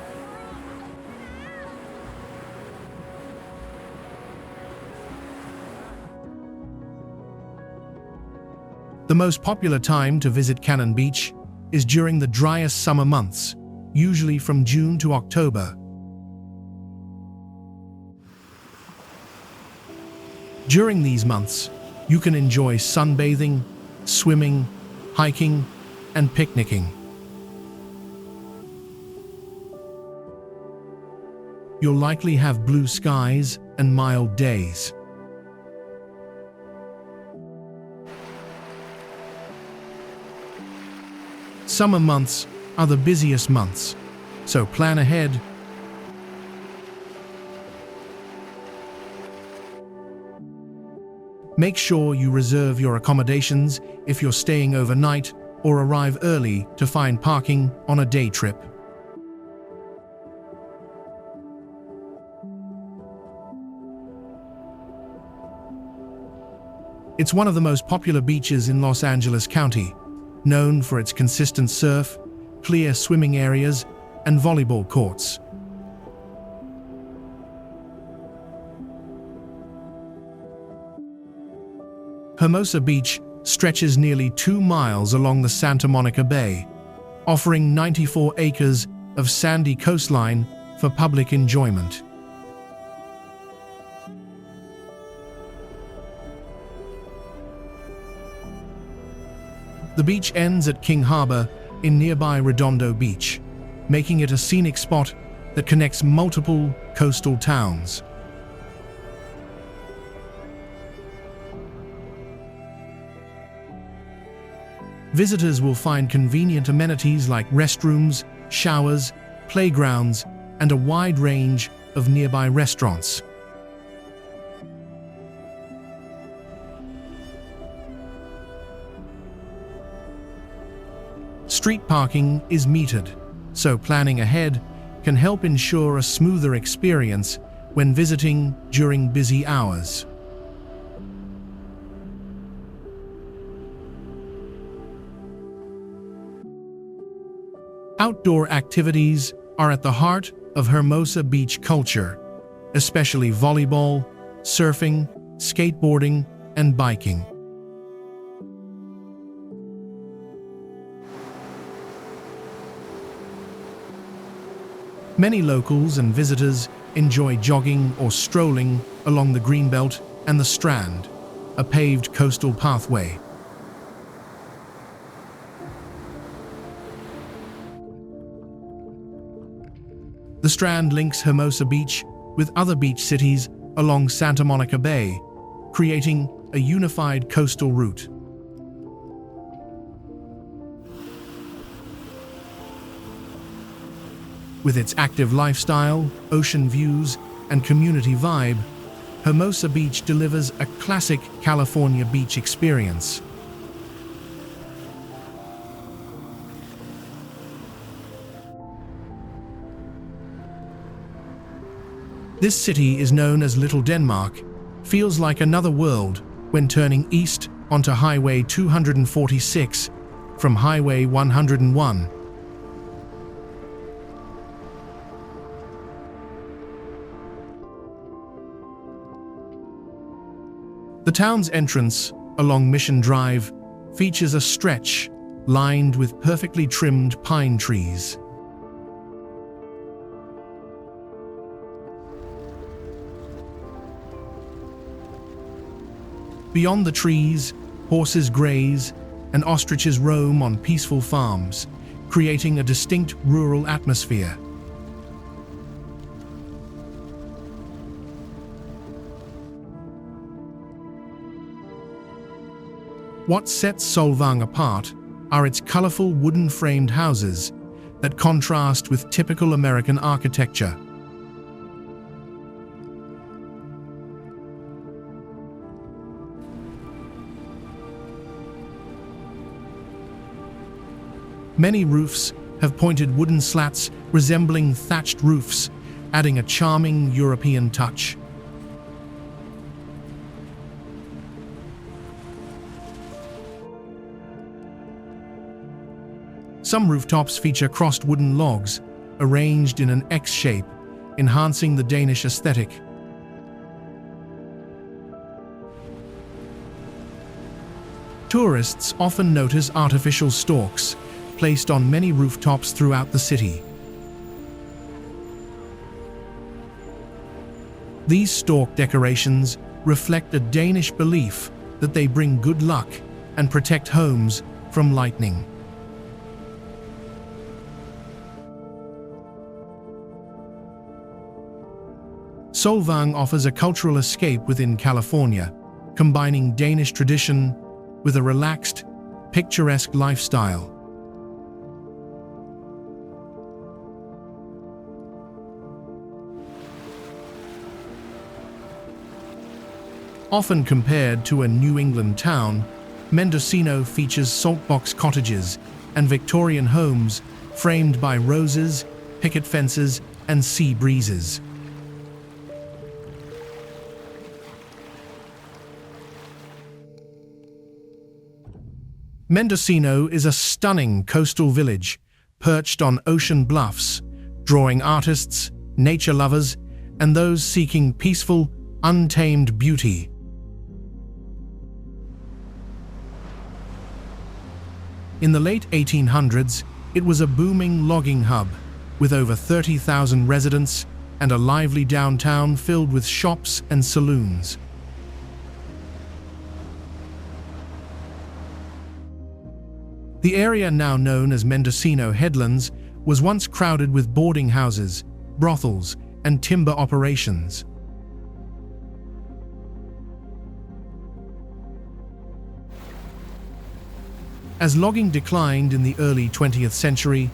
The most popular time to visit Cannon Beach is during the driest summer months, usually from June to October. During these months, you can enjoy sunbathing, swimming, hiking, and picnicking. You'll likely have blue skies and mild days. Summer months are the busiest months, so plan ahead. Make sure you reserve your accommodations if you're staying overnight or arrive early to find parking on a day trip. It's one of the most popular beaches in Los Angeles County, known for its consistent surf, clear swimming areas, and volleyball courts. Hermosa Beach stretches nearly 2 miles along the Santa Monica Bay, offering 94 acres of sandy coastline for public enjoyment. The beach ends at King Harbor in nearby Redondo Beach, making it a scenic spot that connects multiple coastal towns. Visitors will find convenient amenities like restrooms, showers, playgrounds, and a wide range of nearby restaurants. Street parking is metered, so planning ahead can help ensure a smoother experience when visiting during busy hours. Outdoor activities are at the heart of Hermosa Beach culture, especially volleyball, surfing, skateboarding, and biking. Many locals and visitors enjoy jogging or strolling along the Greenbelt and the Strand, a paved coastal pathway. The Strand links Hermosa Beach with other beach cities along Santa Monica Bay, creating a unified coastal route. With its active lifestyle, ocean views, and community vibe, Hermosa Beach delivers a classic California beach experience. This city is known as Little Denmark, feels like another world when turning east onto Highway 246 from Highway 101. The town's entrance along Mission Drive features a stretch lined with perfectly trimmed pine trees. Beyond the trees, horses graze and ostriches roam on peaceful farms, creating a distinct rural atmosphere. What sets Solvang apart are its colorful wooden-framed houses that contrast with typical American architecture. Many roofs have pointed wooden slats resembling thatched roofs, adding a charming European touch. Some rooftops feature crossed wooden logs, arranged in an X shape, enhancing the Danish aesthetic. Tourists often notice artificial stalks, placed on many rooftops throughout the city. These stalk decorations reflect a Danish belief that they bring good luck and protect homes from lightning. Solvang offers a cultural escape within California, combining Danish tradition with a relaxed, picturesque lifestyle. Often compared to a New England town, Mendocino features saltbox cottages and Victorian homes framed by roses, picket fences, and sea breezes. Mendocino is a stunning coastal village perched on ocean bluffs, drawing artists, nature lovers, and those seeking peaceful, untamed beauty. In the late 1800s, it was a booming logging hub, with over 30,000 residents and a lively downtown filled with shops and saloons. The area now known as Mendocino Headlands was once crowded with boarding houses, brothels, and timber operations. As logging declined in the early 20th century,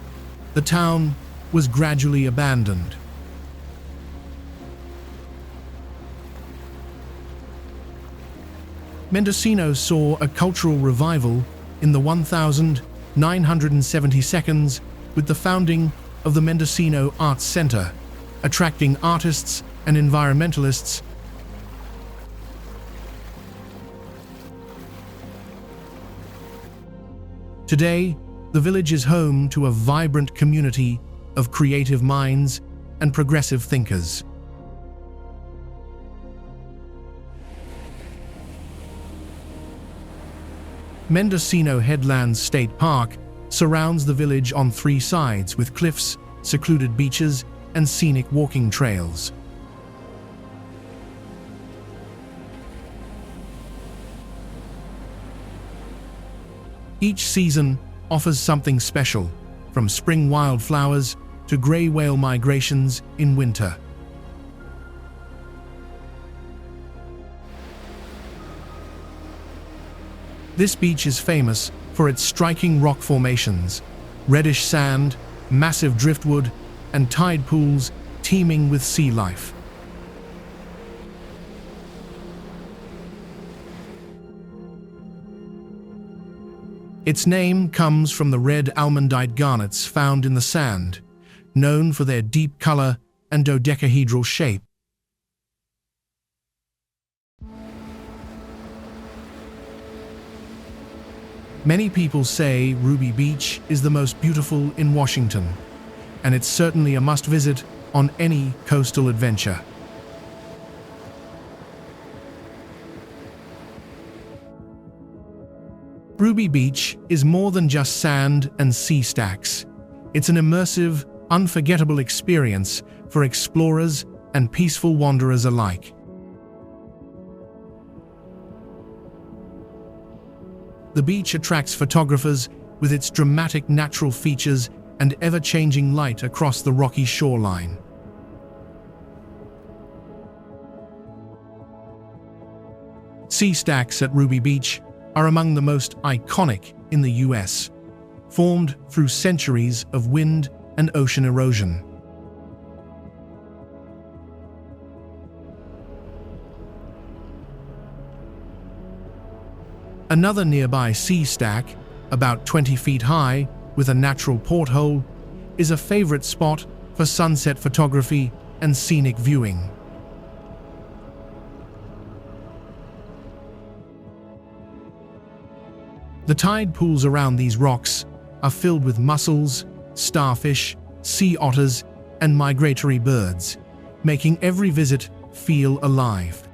the town was gradually abandoned. Mendocino saw a cultural revival in the 1972 with the founding of the Mendocino Arts Center, attracting artists and environmentalists. Today, the village is home to a vibrant community of creative minds and progressive thinkers. Mendocino Headlands State Park surrounds the village on three sides with cliffs, secluded beaches, and scenic walking trails. Each season offers something special, from spring wildflowers to gray whale migrations in winter. This beach is famous for its striking rock formations, reddish sand, massive driftwood, and tide pools teeming with sea life. Its name comes from the red almandite garnets found in the sand, known for their deep color and dodecahedral shape. Many people say Ruby Beach is the most beautiful in Washington, and it's certainly a must-visit on any coastal adventure. Ruby Beach is more than just sand and sea stacks. It's an immersive, unforgettable experience for explorers and peaceful wanderers alike. The beach attracts photographers with its dramatic natural features and ever-changing light across the rocky shoreline. Sea stacks at Ruby Beach are among the most iconic in the US, formed through centuries of wind and ocean erosion. Another nearby sea stack, about 20 feet high with a natural porthole, is a favorite spot for sunset photography and scenic viewing. The tide pools around these rocks are filled with mussels, starfish, sea otters, and migratory birds, making every visit feel alive.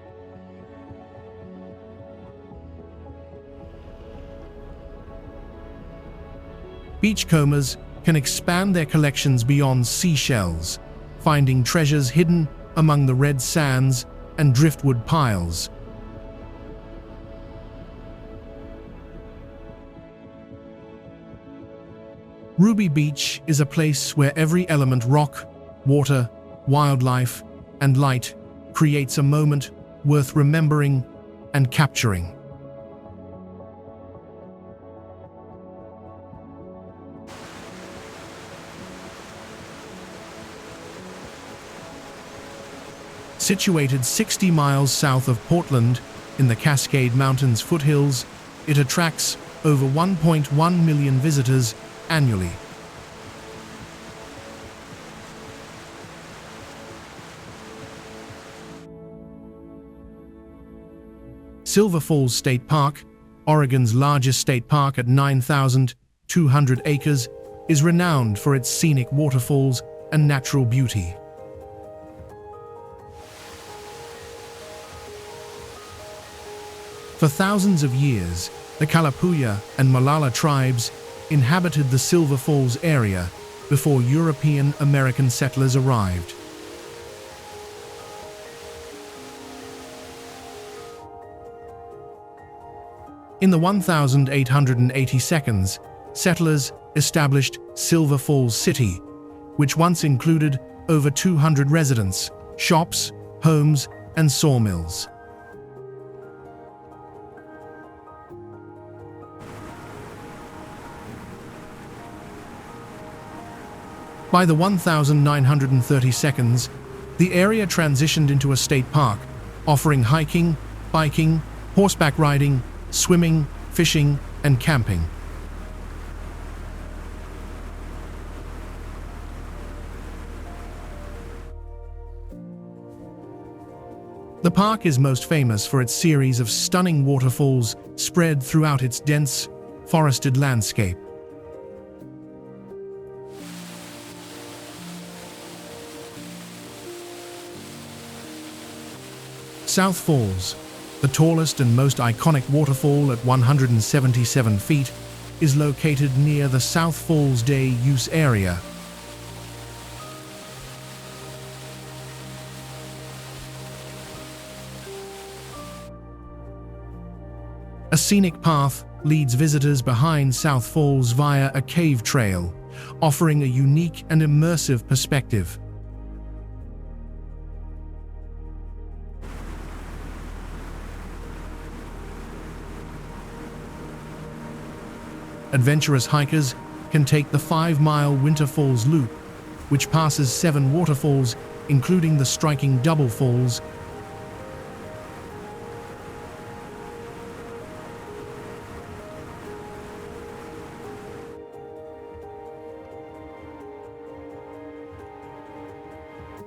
Beachcombers can expand their collections beyond seashells, finding treasures hidden among the red sands and driftwood piles. Ruby Beach is a place where every element — rock, water, wildlife, and light — creates a moment worth remembering and capturing. Situated 60 miles south of Portland in the Cascade Mountains foothills, it attracts over 1.1 million visitors annually. Silver Falls State Park, Oregon's largest state park at 9,200 acres, is renowned for its scenic waterfalls and natural beauty. For thousands of years, the Kalapuya and Malala tribes inhabited the Silver Falls area before European American settlers arrived. In the 1882, settlers established Silver Falls City, which once included over 200 residents, shops, homes, and sawmills. By the 1932, the area transitioned into a state park, offering hiking, biking, horseback riding, swimming, fishing, and camping. The park is most famous for its series of stunning waterfalls spread throughout its dense, forested landscape. South Falls, the tallest and most iconic waterfall at 177 feet, is located near the South Falls Day Use area. A scenic path leads visitors behind South Falls via a cave trail, offering a unique and immersive perspective. Adventurous hikers can take the 5-mile Winter Falls Loop, which passes 7 waterfalls, including the striking Double Falls.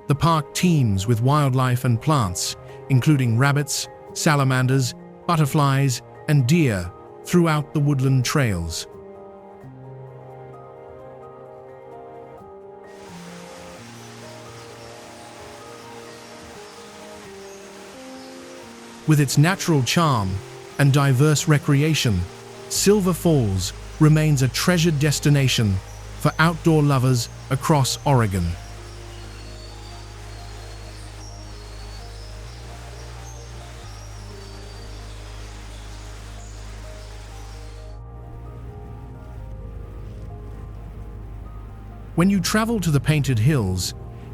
The park teems with wildlife and plants, including rabbits, salamanders, butterflies, and deer throughout the woodland trails. With its natural charm and diverse recreation, Silver Falls remains a treasured destination for outdoor lovers across Oregon. When you travel to the Painted Hills,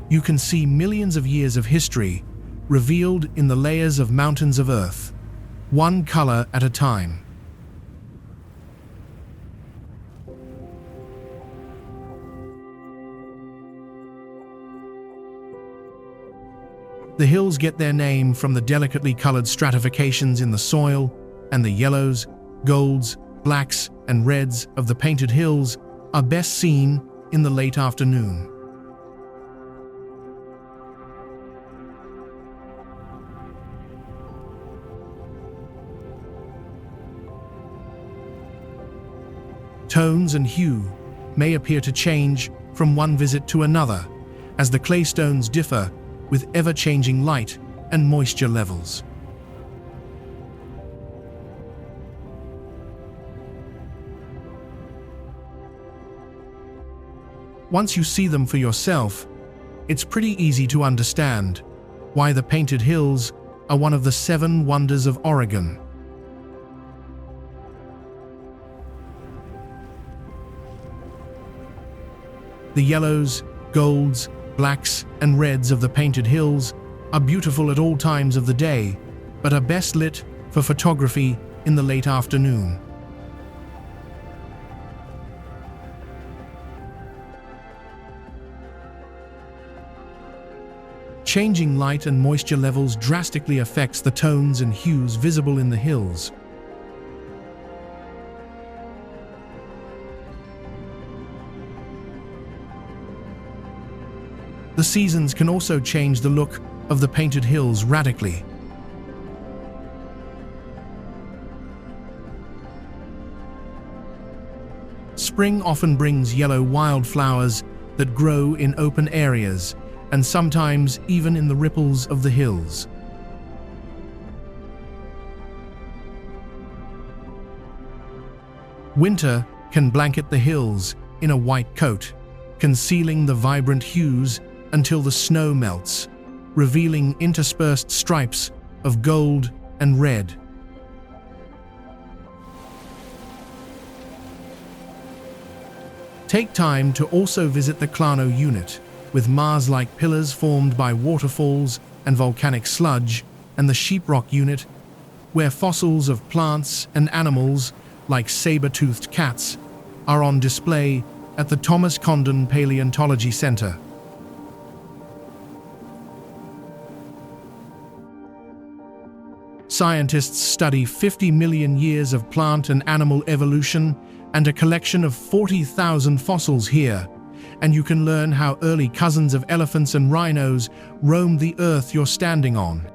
you can see millions of years of history revealed in the layers of mountains of earth, one color at a time. The hills get their name from the delicately colored stratifications in the soil, and the yellows, golds, blacks, and reds of the Painted Hills are best seen in the late afternoon. Tones and hue may appear to change from one visit to another, as the claystones differ with ever-changing light and moisture levels. Once you see them for yourself, it's pretty easy to understand why the Painted Hills are one of the 7 wonders of Oregon. The yellows, golds, blacks, and reds of the Painted Hills are beautiful at all times of the day, but are best lit for photography in the late afternoon. Changing light and moisture levels drastically affects the tones and hues visible in the hills. The seasons can also change the look of the Painted Hills radically. Spring often brings yellow wildflowers that grow in open areas, and sometimes even in the ripples of the hills. Winter can blanket the hills in a white coat, concealing the vibrant hues until the snow melts, revealing interspersed stripes of gold and red. Take time to also visit the Clano unit, with Mars-like pillars formed by waterfalls and volcanic sludge, and the Sheeprock unit, where fossils of plants and animals, like saber-toothed cats, are on display at the Thomas Condon Paleontology Center. Scientists study 50 million years of plant and animal evolution and a collection of 40,000 fossils here, and you can learn how early cousins of elephants and rhinos roamed the earth you're standing on.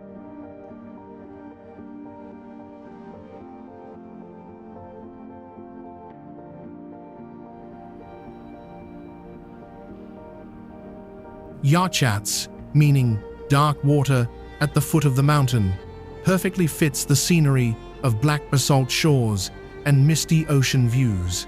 Yachats, meaning dark water at the foot of the mountain, perfectly fits the scenery of black basalt shores and misty ocean views.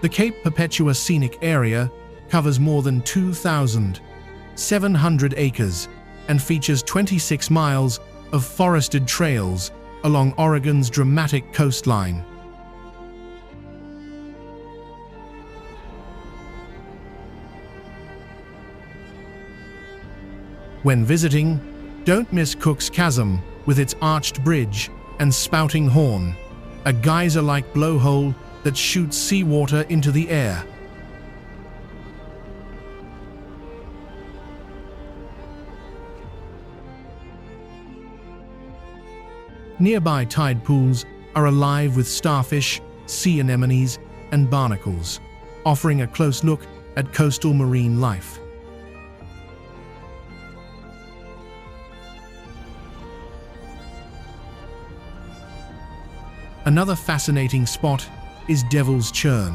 The Cape Perpetua Scenic Area covers more than 2,700 acres and features 26 miles of forested trails along Oregon's dramatic coastline. When visiting, don't miss Cook's Chasm with its arched bridge and spouting horn, a geyser-like blowhole that shoots seawater into the air. Nearby tide pools are alive with starfish, sea anemones, and barnacles, offering a close look at coastal marine life. Another fascinating spot is Devil's Churn,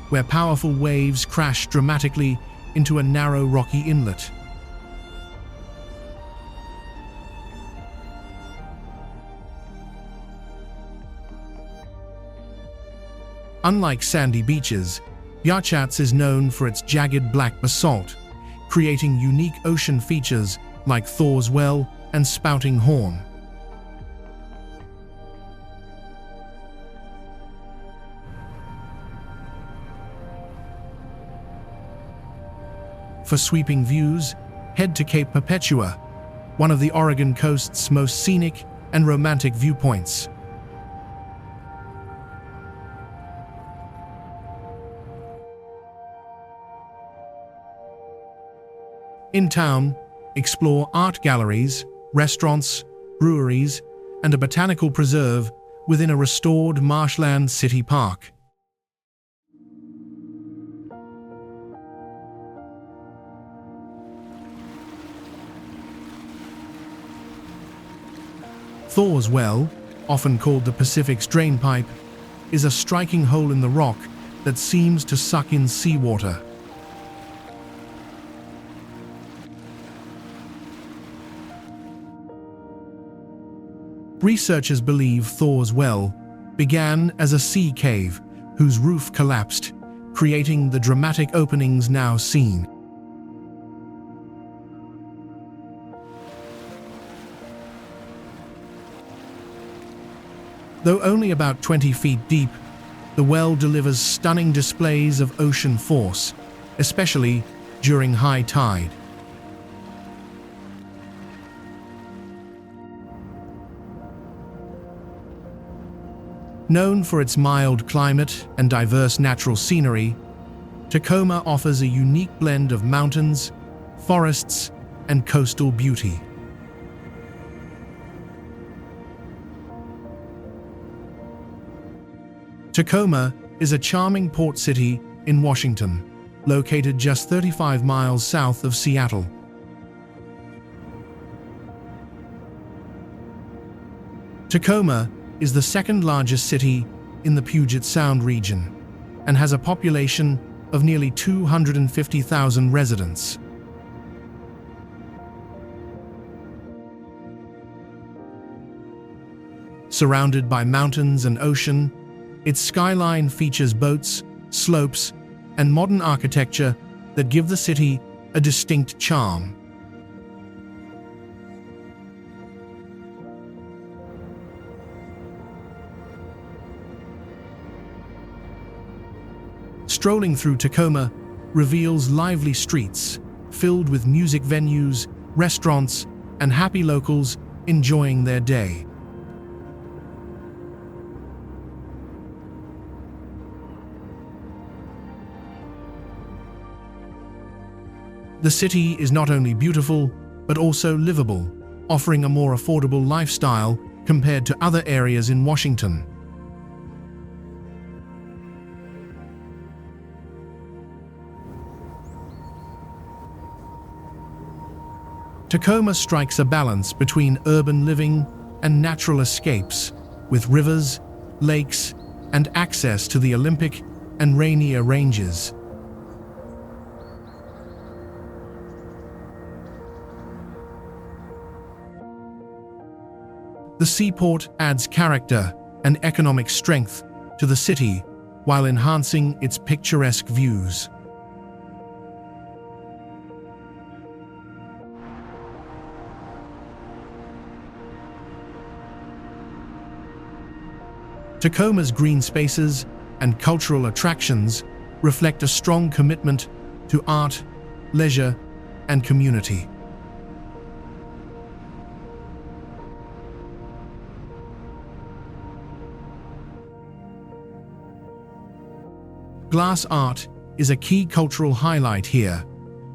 where powerful waves crash dramatically into a narrow rocky inlet. Unlike sandy beaches, Yachats is known for its jagged black basalt, creating unique ocean features like Thor's Well and spouting horn. For sweeping views, head to Cape Perpetua, one of the Oregon coast's most scenic and romantic viewpoints. In town, explore art galleries, restaurants, breweries, and a botanical preserve within a restored marshland city park. Thor's Well, often called the Pacific's drainpipe, is a striking hole in the rock that seems to suck in seawater. Researchers believe Thor's Well began as a sea cave whose roof collapsed, creating the dramatic openings now seen. Though only about 20 feet deep, the well delivers stunning displays of ocean force, especially during high tide. Known for its mild climate and diverse natural scenery, Tacoma offers a unique blend of mountains, forests, and coastal beauty. Tacoma is a charming port city in Washington, located just 35 miles south of Seattle. Tacoma is the second largest city in the Puget Sound region and has a population of nearly 250,000 residents. Surrounded by mountains and ocean, its skyline features boats, slopes, and modern architecture that give the city a distinct charm. Strolling through Tacoma reveals lively streets filled with music venues, restaurants, and happy locals enjoying their day. The city is not only beautiful, but also livable, offering a more affordable lifestyle compared to other areas in Washington. Tacoma strikes a balance between urban living and natural escapes, with rivers, lakes, and access to the Olympic and Rainier Ranges. The seaport adds character and economic strength to the city while enhancing its picturesque views. Tacoma's green spaces and cultural attractions reflect a strong commitment to art, leisure, and community. Glass art is a key cultural highlight here,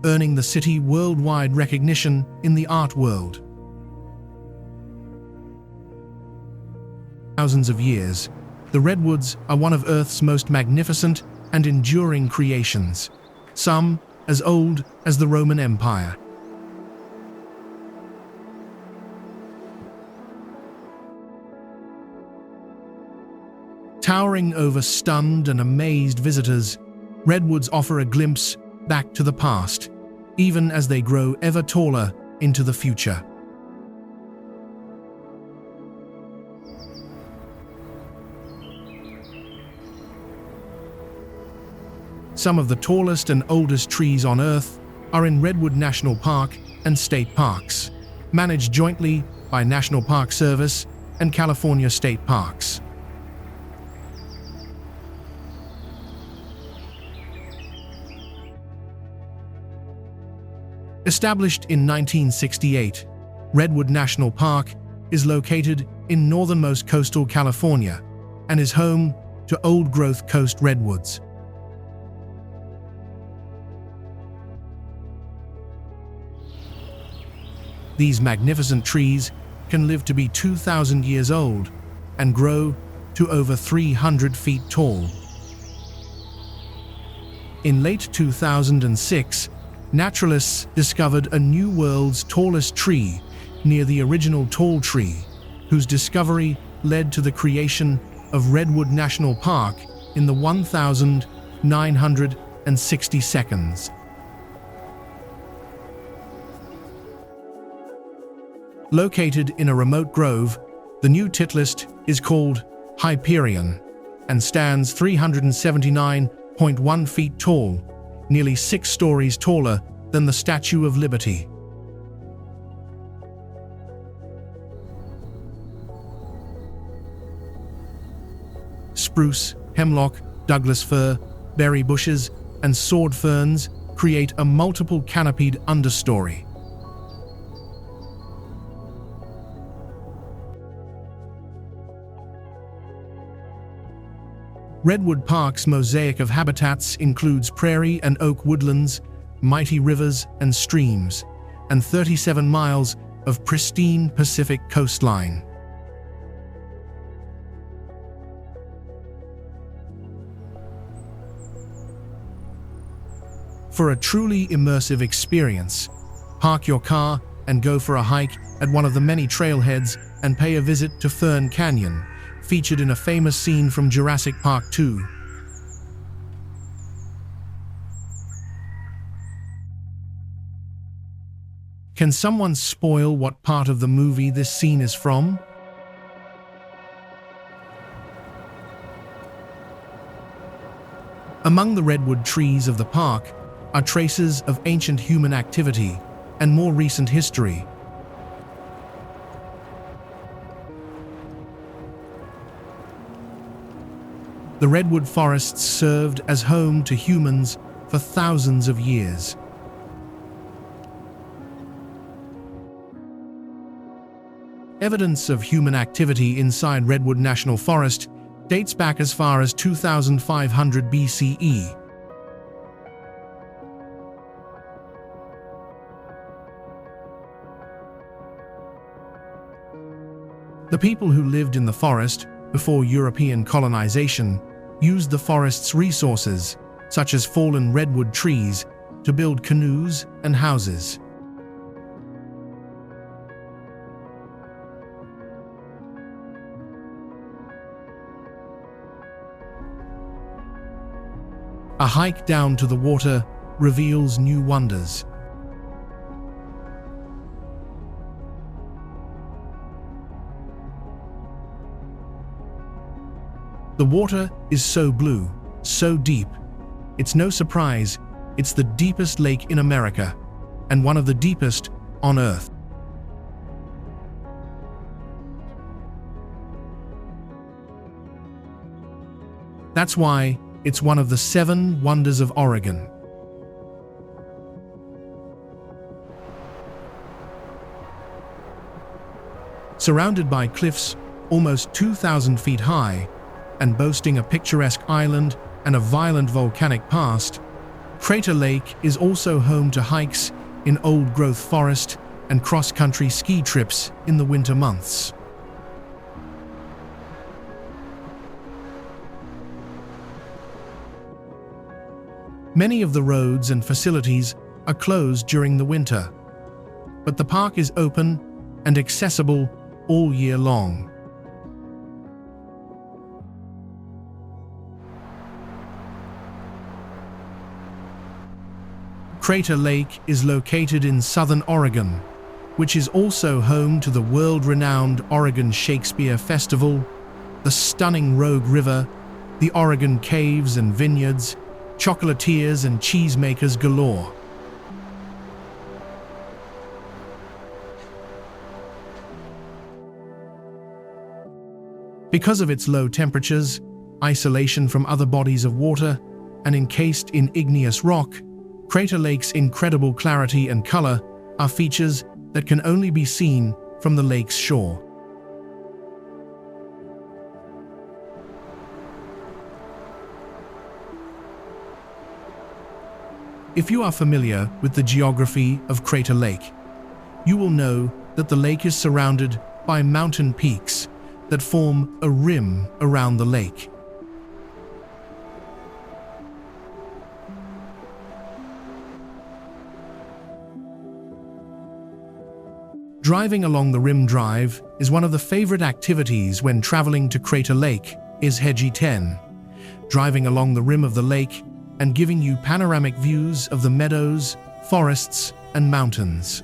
earning the city worldwide recognition in the art world. Thousands of years, the redwoods are one of Earth's most magnificent and enduring creations, some as old as the Roman Empire. Towering over stunned and amazed visitors, redwoods offer a glimpse back to the past, even as they grow ever taller into the future. Some of the tallest and oldest trees on Earth are in Redwood National Park and state parks, managed jointly by National Park Service and California State Parks. Established in 1968, Redwood National Park is located in northernmost coastal California and is home to old-growth coast redwoods. These magnificent trees can live to be 2,000 years old and grow to over 300 feet tall. In late 2006, naturalists discovered a new world's tallest tree near the original tall tree, whose discovery led to the creation of Redwood National Park in the 1,960 seconds. Located in a remote grove, the new titleist is called Hyperion and stands 379.1 feet tall, nearly 6 stories taller than the Statue of Liberty. Spruce, hemlock, Douglas fir, berry bushes, and sword ferns create a multiple canopied understory. Redwood Park's mosaic of habitats includes prairie and oak woodlands, mighty rivers and streams, and 37 miles of pristine Pacific coastline. For a truly immersive experience, park your car and go for a hike at one of the many trailheads and pay a visit to Fern Canyon, featured in a famous scene from Jurassic Park 2. Can someone spoil what part of the movie this scene is from? Among the redwood trees of the park are traces of ancient human activity and more recent history. The redwood forests served as home to humans for thousands of years. Evidence of human activity inside Redwood National Forest dates back as far as 2500 BCE. The people who lived in the forest before European colonization used the forest's resources, such as fallen redwood trees, to build canoes and houses. A hike down to the water reveals new wonders. The water is so blue, so deep. It's no surprise, it's the deepest lake in America, and one of the deepest on Earth. That's why it's one of the 7 wonders of Oregon. Surrounded by cliffs almost 2,000 feet high, and boasting a picturesque island and a violent volcanic past, Crater Lake is also home to hikes in old-growth forest and cross-country ski trips in the winter months. Many of the roads and facilities are closed during the winter, but the park is open and accessible all year long. Crater Lake is located in southern Oregon, which is also home to the world-renowned Oregon Shakespeare Festival, the stunning Rogue River, the Oregon Caves and Vineyards, chocolatiers and cheesemakers galore. Because of its low temperatures, isolation from other bodies of water, and encased in igneous rock, Crater Lake's incredible clarity and color are features that can only be seen from the lake's shore. If you are familiar with the geography of Crater Lake, you will know that the lake is surrounded by mountain peaks that form a rim around the lake. Driving along the rim drive is one of the favorite activities when traveling to Crater Lake is Hedgie 10, driving along the rim of the lake and giving you panoramic views of the meadows, forests, and mountains.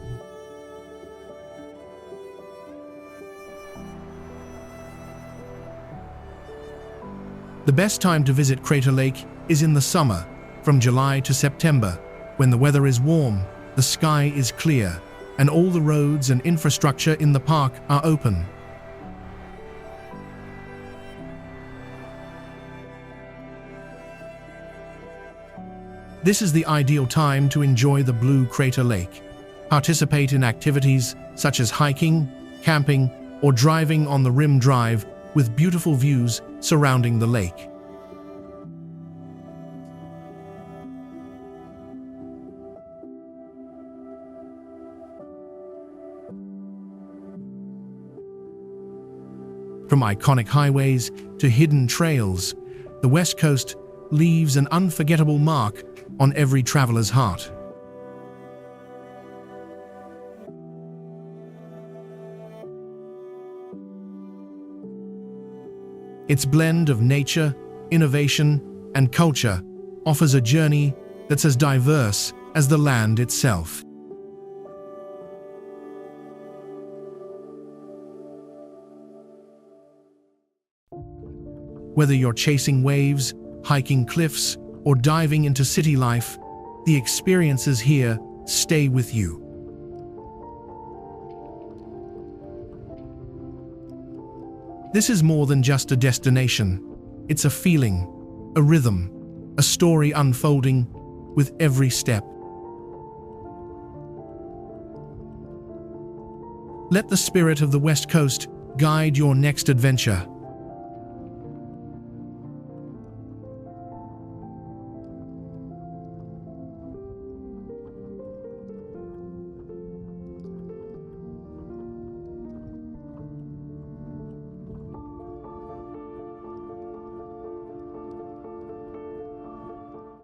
The best time to visit Crater Lake is in the summer, from July to September, when the weather is warm, the sky is clear, and all the roads and infrastructure in the park are open. This is the ideal time to enjoy the blue Crater Lake. Participate in activities such as hiking, camping, or driving on the rim drive with beautiful views surrounding the lake. From iconic highways to hidden trails, the West Coast leaves an unforgettable mark on every traveler's heart. Its blend of nature, innovation, and culture offers a journey that's as diverse as the land itself. Whether you're chasing waves, hiking cliffs, or diving into city life, the experiences here stay with you. This is more than just a destination. It's a feeling, a rhythm, a story unfolding with every step. Let the spirit of the West Coast guide your next adventure.